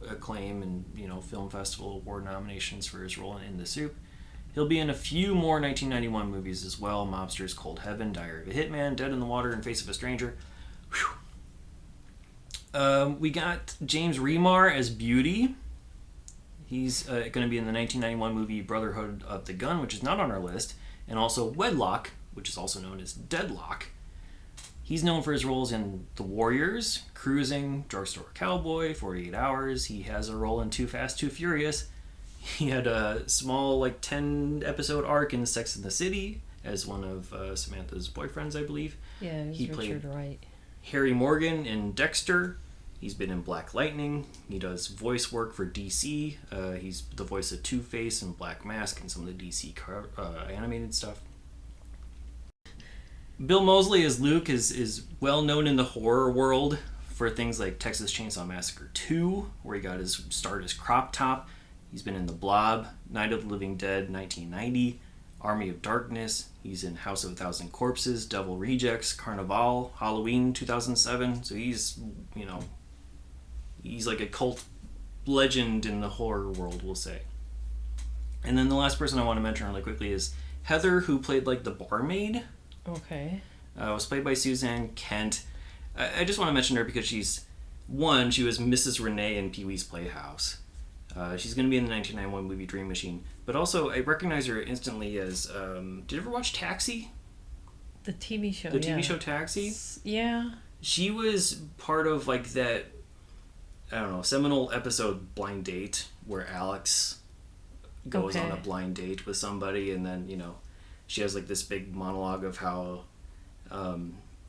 acclaim and film festival award nominations for his role in The Soup. He'll be in a few more 1991 movies as well: Mobsters, Cold Heaven, Diary of a Hitman, Dead in the Water, and Face of a Stranger. We got James Remar as Beauty. He's going to be in the 1991 movie Brotherhood of the Gun, which is not on our list, and also Wedlock, which is also known as Deadlock. He's known for his roles in The Warriors, Cruising, Drugstore Cowboy, 48 Hours. He has a role in Too Fast, Too Furious. He had a small, 10-episode arc in Sex and the City as one of Samantha's boyfriends, I believe. Yeah, it was Richard Wright. Harry Morgan in Dexter. He's been in Black Lightning. He does voice work for DC. He's the voice of Two-Face and Black Mask and some of the DC animated stuff. Bill Moseley as Luke is well known in the horror world for things like Texas Chainsaw Massacre 2, where he got his start as Crop Top. He's been in The Blob, Night of the Living Dead 1990, Army of Darkness. He's in House of a Thousand Corpses, Devil Rejects, Carnival, Halloween 2007. So he's, he's like a cult legend in the horror world, we'll say. And then the last person I want to mention really quickly is Heather, who played like the barmaid. Okay. Was played by Suzanne Kent. I just want to mention her because she was Mrs. Renee in Pee-wee's Playhouse. She's going to be in the 1991 movie Dream Machine. But also, I recognize her instantly as... did you ever watch Taxi? The TV show, The TV show Taxi? Yeah. She was part of like that, I don't know, seminal episode Blind Date, where Alex goes on a blind date with somebody, and then, she has like this big monologue of how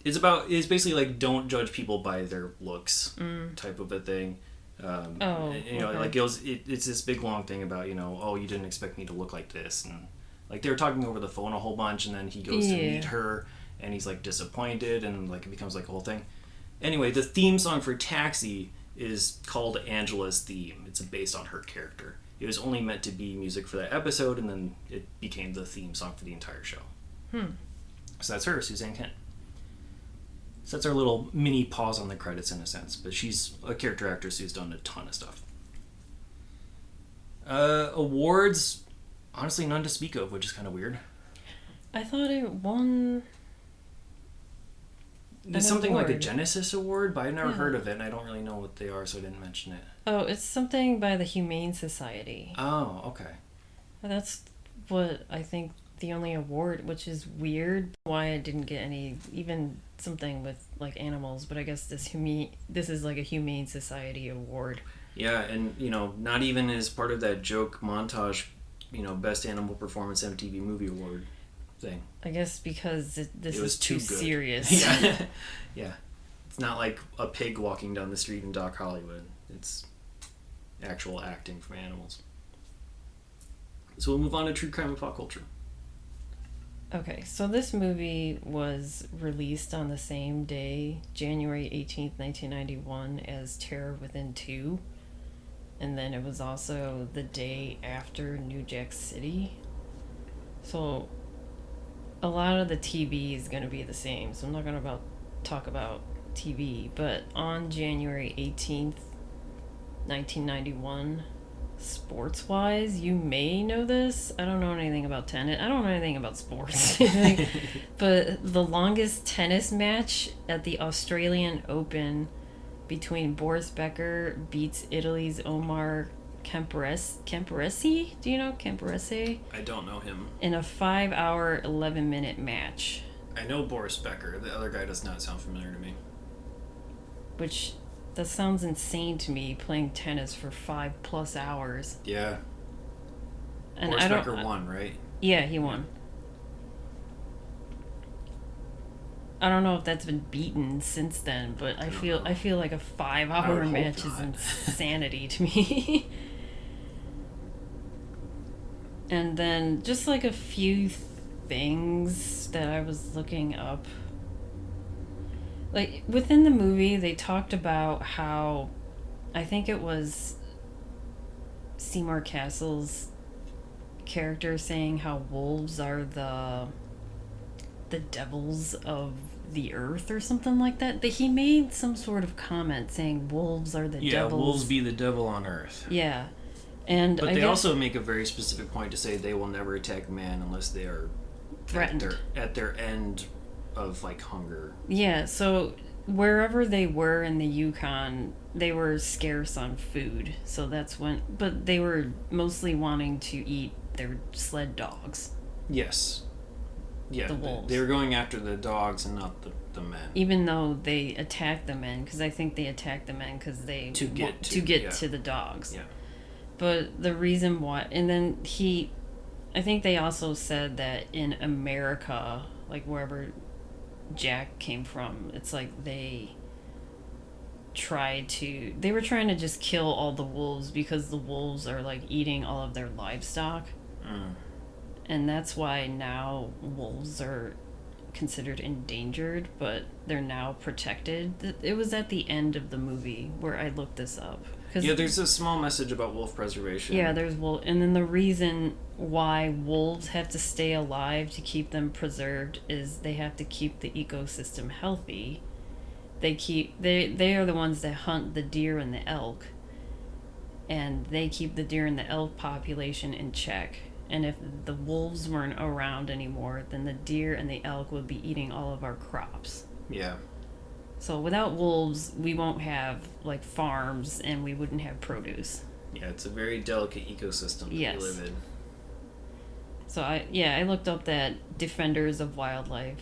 it's basically like don't judge people by their looks type of a thing. Like it's this big long thing about you didn't expect me to look like this, and like they were talking over the phone a whole bunch, and then he goes to meet her and he's like disappointed, and like it becomes like a whole thing. Anyway, the theme song for Taxi is called Angela's Theme. It's based on her character. It was only meant to be music for that episode, and then it became the theme song for the entire show. So that's her, Suzanne Kent. So that's our little mini pause on the credits in a sense, but she's a character actress who's done a ton of stuff. Awards, honestly none to speak of, which is kind of weird. I thought it won... It's something award. Like a Genesis Award, but I've never heard of it, and I don't really know what they are, so I didn't mention it. Oh, it's something by the Humane Society. Oh, okay. That's what I think the only award, which is weird, why I didn't get any, even something with like animals, but I guess this is like a Humane Society award. Yeah, and not even as part of that joke montage, Best Animal Performance MTV Movie Award thing. I guess because this is too good. Serious. Yeah. Yeah. It's not like a pig walking down the street in Doc Hollywood. It's actual acting from animals. So we'll move on to true crime and pop culture. Okay, so this movie was released on the same day, January 18th, 1991, as Terror Within 2. And then it was also the day after New Jack City. So a lot of the TV is going to be the same, so I'm not going to talk about TV. But on January 18th, 1991, sports-wise, you may know this. I don't know anything about tennis. I don't know anything about sports. But the longest tennis match at the Australian Open between Boris Becker beats Italy's Omar Camporese? Do you know Camporese? I don't know him. In a 5-hour, 11-minute match. I know Boris Becker. The other guy does not sound familiar to me. Which, that sounds insane to me, playing tennis for 5+ hours. Yeah. And Boris Becker won, right? Yeah, he won. I don't know if that's been beaten since then, but I feel like a 5-hour match is insanity to me. And then just like a few things that I was looking up. Like within the movie, they talked about how, I think it was Seymour Castle's character saying how wolves are the devils of the earth or something like that. He made some sort of comment saying wolves are the devils. Yeah, wolves be the devil on earth. Yeah. But they also make a very specific point to say they will never attack man unless they are threatened at their end of like hunger. Yeah, so wherever they were in the Yukon, they were scarce on food. So that's when, but they were mostly wanting to eat their sled dogs. Yes. Yeah, the wolves. They were going after the dogs and not the men. Even though they attacked the men, because I think they attacked the men because they to get to the dogs. Yeah. But the reason why, and then I think they also said that in America, like wherever Jack came from, it's like they were trying to just kill all the wolves because the wolves are like eating all of their livestock. And that's why now wolves are considered endangered, but they're now protected. It was at the end of the movie where I looked this up. Yeah, there's a small message about wolf preservation. Yeah, there's wolf, and then the reason why wolves have to stay alive to keep them preserved is they have to keep the ecosystem healthy. They are the ones that hunt the deer and the elk, and they keep the deer and the elk population in check. And if the wolves weren't around anymore, then the deer and the elk would be eating all of our crops. Yeah. So without wolves, we won't have like farms, and we wouldn't have produce. Yeah, it's a very delicate ecosystem that we live in. So I looked up that Defenders of Wildlife.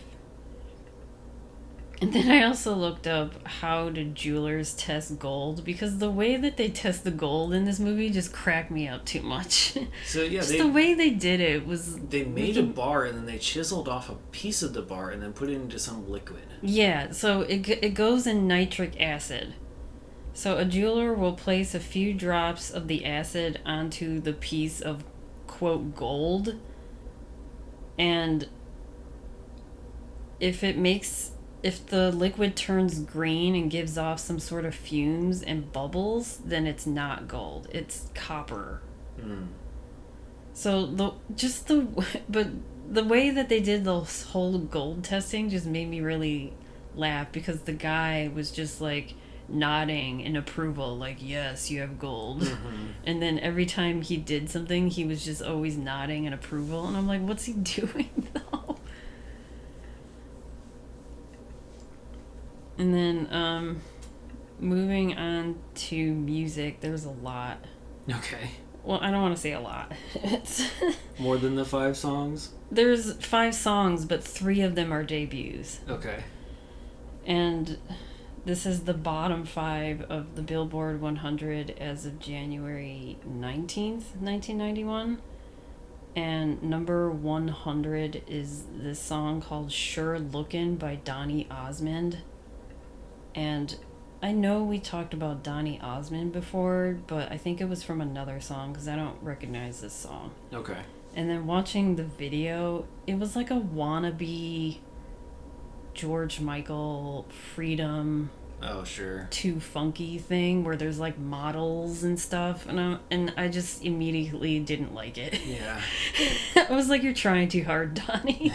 And then I also looked up how do jewelers test gold, because the way that they test the gold in this movie just cracked me up too much. So yeah, the way they did it was... They made a bar and then they chiseled off a piece of the bar and then put it into some liquid. Yeah, so it goes in nitric acid. So a jeweler will place a few drops of the acid onto the piece of, quote, gold. And if the liquid turns green and gives off some sort of fumes and bubbles, then it's not gold. It's copper. Mm. So but the way that they did the whole gold testing just made me really laugh, because the guy was just like nodding in approval, like, yes, you have gold. Mm-hmm. And then every time he did something, he was just always nodding in approval. And I'm like, what's he doing though? And then, moving on to music, there's a lot. Okay. Well, I don't want to say a lot. It's more than the 5 songs? There's 5 songs, but 3 of them are debuts. Okay. And this is the bottom 5 of the Billboard 100 as of January 19th, 1991. And number 100 is this song called Sure Lookin' by Donny Osmond. And I know we talked about Donny Osmond before, but I think it was from another song because I don't recognize this song. Okay. And then watching the video, it was like a wannabe George Michael Freedom. Oh, sure. Too funky thing where there's like models and stuff, and I just immediately didn't like it. Yeah. I was like, you're trying too hard, Donny.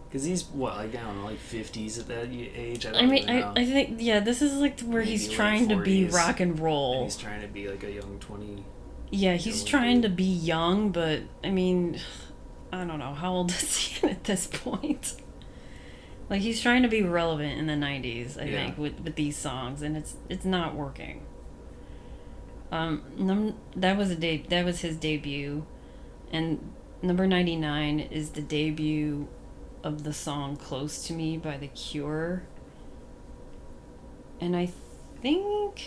Because he's, what, like, I don't know, like 50s at that age? I think, yeah, this is like where he's trying to be rock and roll. And he's trying to be like a young 20. Yeah, he's trying to be young, but, I mean, I don't know, how old is he at this point? Like, he's trying to be relevant in the 90s, I think, with these songs, and it's not working. That was his debut, and number 99 is the debut of the song Close to Me by The Cure. And I think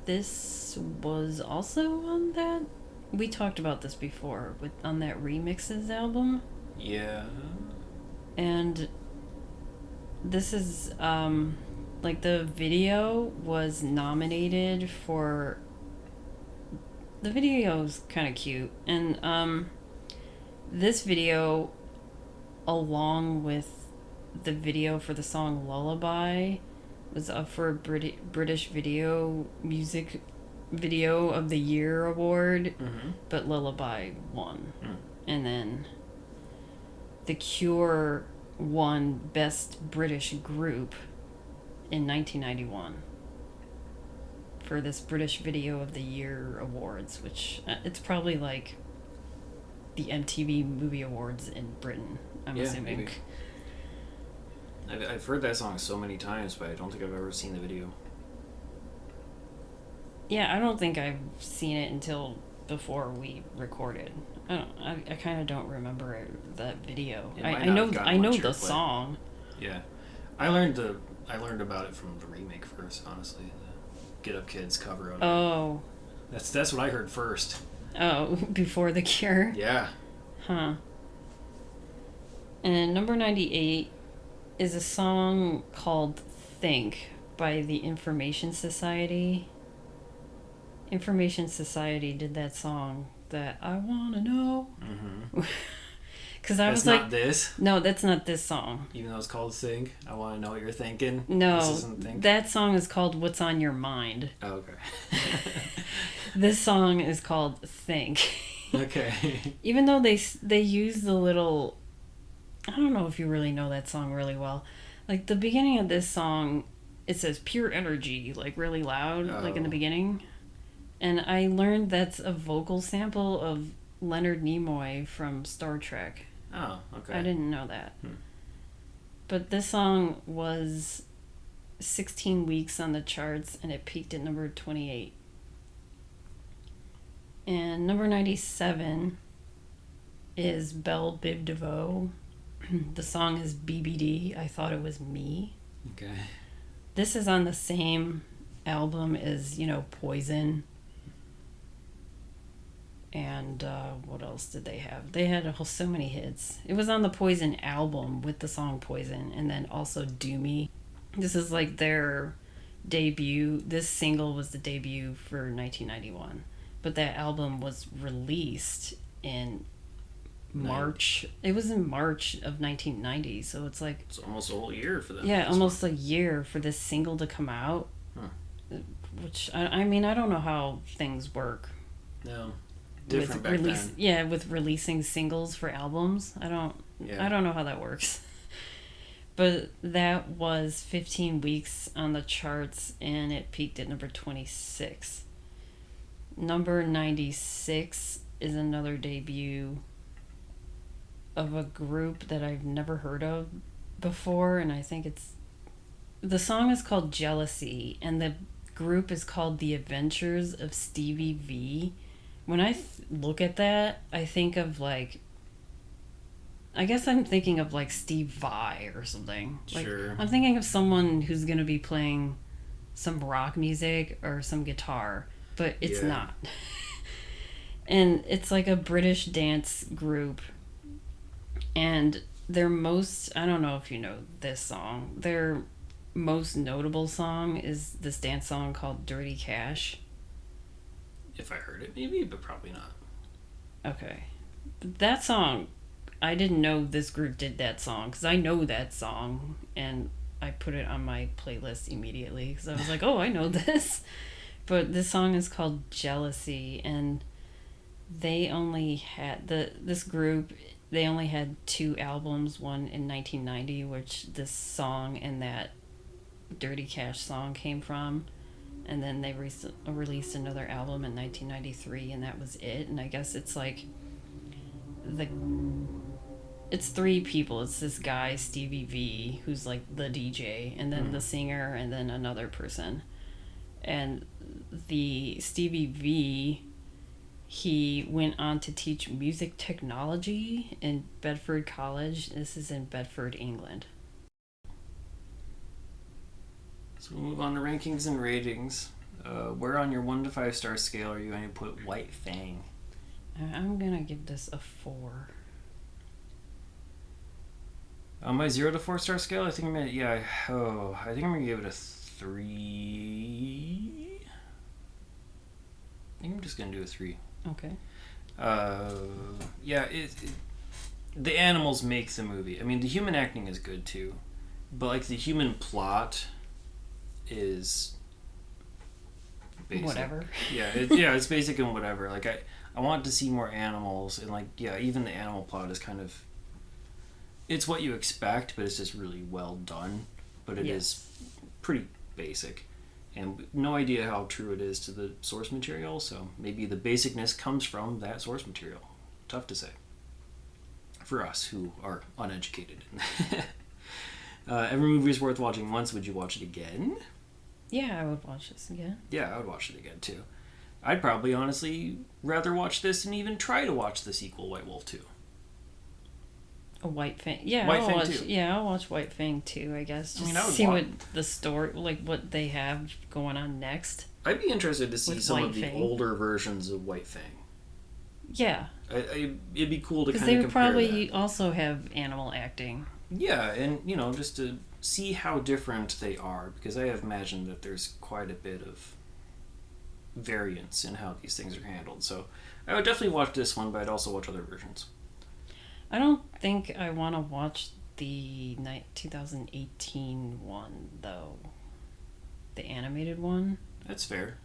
this was also on that. We talked about this before on that Remixes album. Yeah. And this is like the video was nominated for. The video's kind of cute, and this video, along with the video for the song Lullaby, was up for a British Music Video of the Year award, but Lullaby won. And then The Cure won Best British Group in 1991 for this British Video of the Year awards, which it's probably like the MTV Movie Awards in Britain, I'm assuming. Maybe. I've heard that song so many times, but I don't think I've ever seen the video. Yeah, I don't think I've seen it until before we recorded. I kind of don't remember that video. I know the song. Yeah, I learned about it from the remake first. Honestly, the Get Up Kids cover of it. Oh, that's what I heard first. Oh, before The Cure. Yeah. Huh. And number 98 is a song called Think by the Information Society. Information Society did that song that I Want to Know. Because I That's was not like, this? no, that's not this song. Even though it's called Think? I want to know what you're thinking. No, This isn't Think? that song is called What's on Your Mind. Oh, okay. This song is called Think. Okay. Even though they use the little... I don't know if you really know that song really well. Like, the beginning of this song, it says pure energy, like really loud, like in the beginning. And I learned that's a vocal sample of Leonard Nimoy from Star Trek. Oh, okay. I didn't know that. But this song was 16 weeks on the charts, and it peaked at number 28. And number 97 is Belle Biv DeVoe. The song is BBD, I Thought It Was Me. Okay. This is on the same album as, Poison. And what else did they have? They had so many hits. It was on the Poison album with the song Poison, and then also Do Me. This is like their debut. This single was the debut for 1991. But that album was released in March. It was in March of 1990, so it's like... It's almost a whole year for them. Yeah, almost a year for this single to come out. Huh. Which, I mean, I don't know how things work. No. Different back then. Yeah, with releasing singles for albums. I don't know how that works. But that was 15 weeks on the charts, and it peaked at number 26. Number 96 is another debut of a group that I've never heard of before, and I think the song is called Jealousy, and the group is called The Adventures of Stevie V. When I look at that, I think of I guess I'm thinking of Steve Vai or something. Sure. I'm thinking of someone who's going to be playing some rock music or some guitar, but it's not. And it's like a British dance group. And their I don't know if you know this song, their most notable song is this dance song called Dirty Cash. If I heard it, maybe, but probably not. Okay. That song, I didn't know this group did that song, because I know that song, and I put it on my playlist immediately, because I was like, oh, I know this. But this song is called Jealousy, and they only had, this group, they only had 2 albums, one in 1990, which this song and that Dirty Cash song came from. And then they released another album in 1993, and that was it. And I guess it's it's 3 people. It's this guy, Stevie V, who's like the DJ, and then the singer, and then another person. And the Stevie V, he went on to teach music technology in Bedford College. This is in Bedford, England. So we'll move on to rankings and ratings. Where on your 1 to 5 star scale are you going to put White Fang? I'm going to give this a 4. On my 0 to 4 star scale, I think I'm going to give it a 3. I think I'm just going to do a 3. Okay. The animals make the movie. I mean, the human acting is good too, but the human plot is basic. Whatever. It's basic and whatever. I want to see more animals, and even the animal plot is kind of, it's what you expect, but it's just really well done. But it is pretty basic, and no idea how true it is to the source material. So maybe the basicness comes from that source material. Tough to say for us who are uneducated. Every movie is worth watching once. Would you watch it again? Yeah, I would watch this again. Yeah, I would watch it again too. I'd probably honestly rather watch this than even try to watch the sequel, White Wolf 2. A White Fang. Yeah, White Fang 2. Yeah, I'll watch White Fang 2, I guess. Just I would see what the story, what they have going on next. I'd be interested to see some White of the Fang. older versions of White Fang. Yeah. It'd be cool to kind of compare because they would probably that. also have animal acting. Yeah, and just to see how different they are, because I have imagined that there's quite a bit of variance in how these things are handled. So I would definitely watch this one, but I'd also watch other versions. I don't think I want to watch the 2018 one, though. The animated one. That's fair.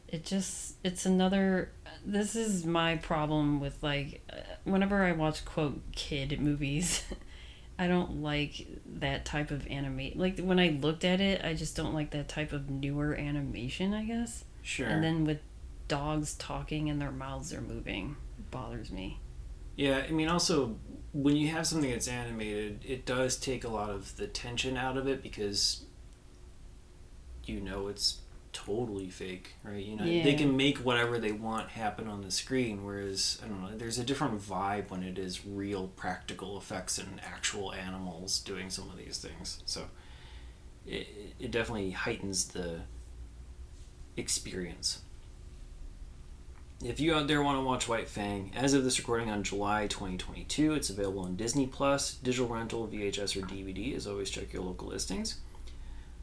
It's another. This is my problem with, like, whenever I watch, quote, kid movies, I don't like that type of animate. Like, when I looked at it, I just don't like that type of newer animation, I guess. Sure. And then with dogs talking and their mouths are moving, it bothers me. Yeah, I mean, also, when you have something that's animated, it does take a lot of the tension out of it because you know it's totally fake, right? You know, Yeah. they can make whatever they want happen on the screen, whereas, I don't know, there's a different vibe when it is real practical effects and actual animals doing some of these things. So it definitely heightens the experience. If you out there want to watch White Fang, as of this recording on July 2022, it's available on Disney+, digital rental, VHS, or DVD. As always, check your local listings.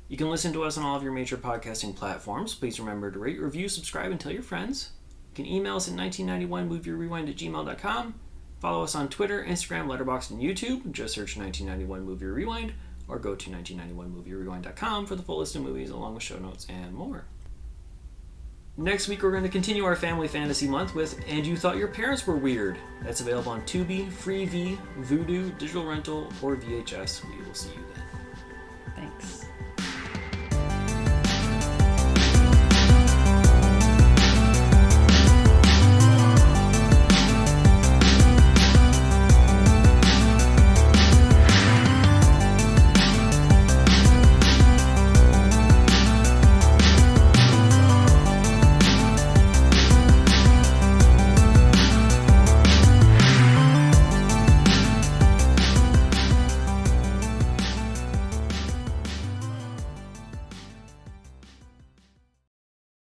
You can listen to us on all of your major podcasting platforms. Please remember to rate, review, subscribe, and tell your friends. You can email us at 1991movierewind@gmail.com. Follow us on Twitter, Instagram, Letterboxd, and YouTube. Just search 1991 Movie Rewind, or go to 1991movierewind.com for the full list of movies along with show notes and more. Next week, we're going to continue our Family Fantasy Month with And You Thought Your Parents Were Weird. That's available on Tubi, Freevee, Vudu, digital rental, or VHS. We will see you then.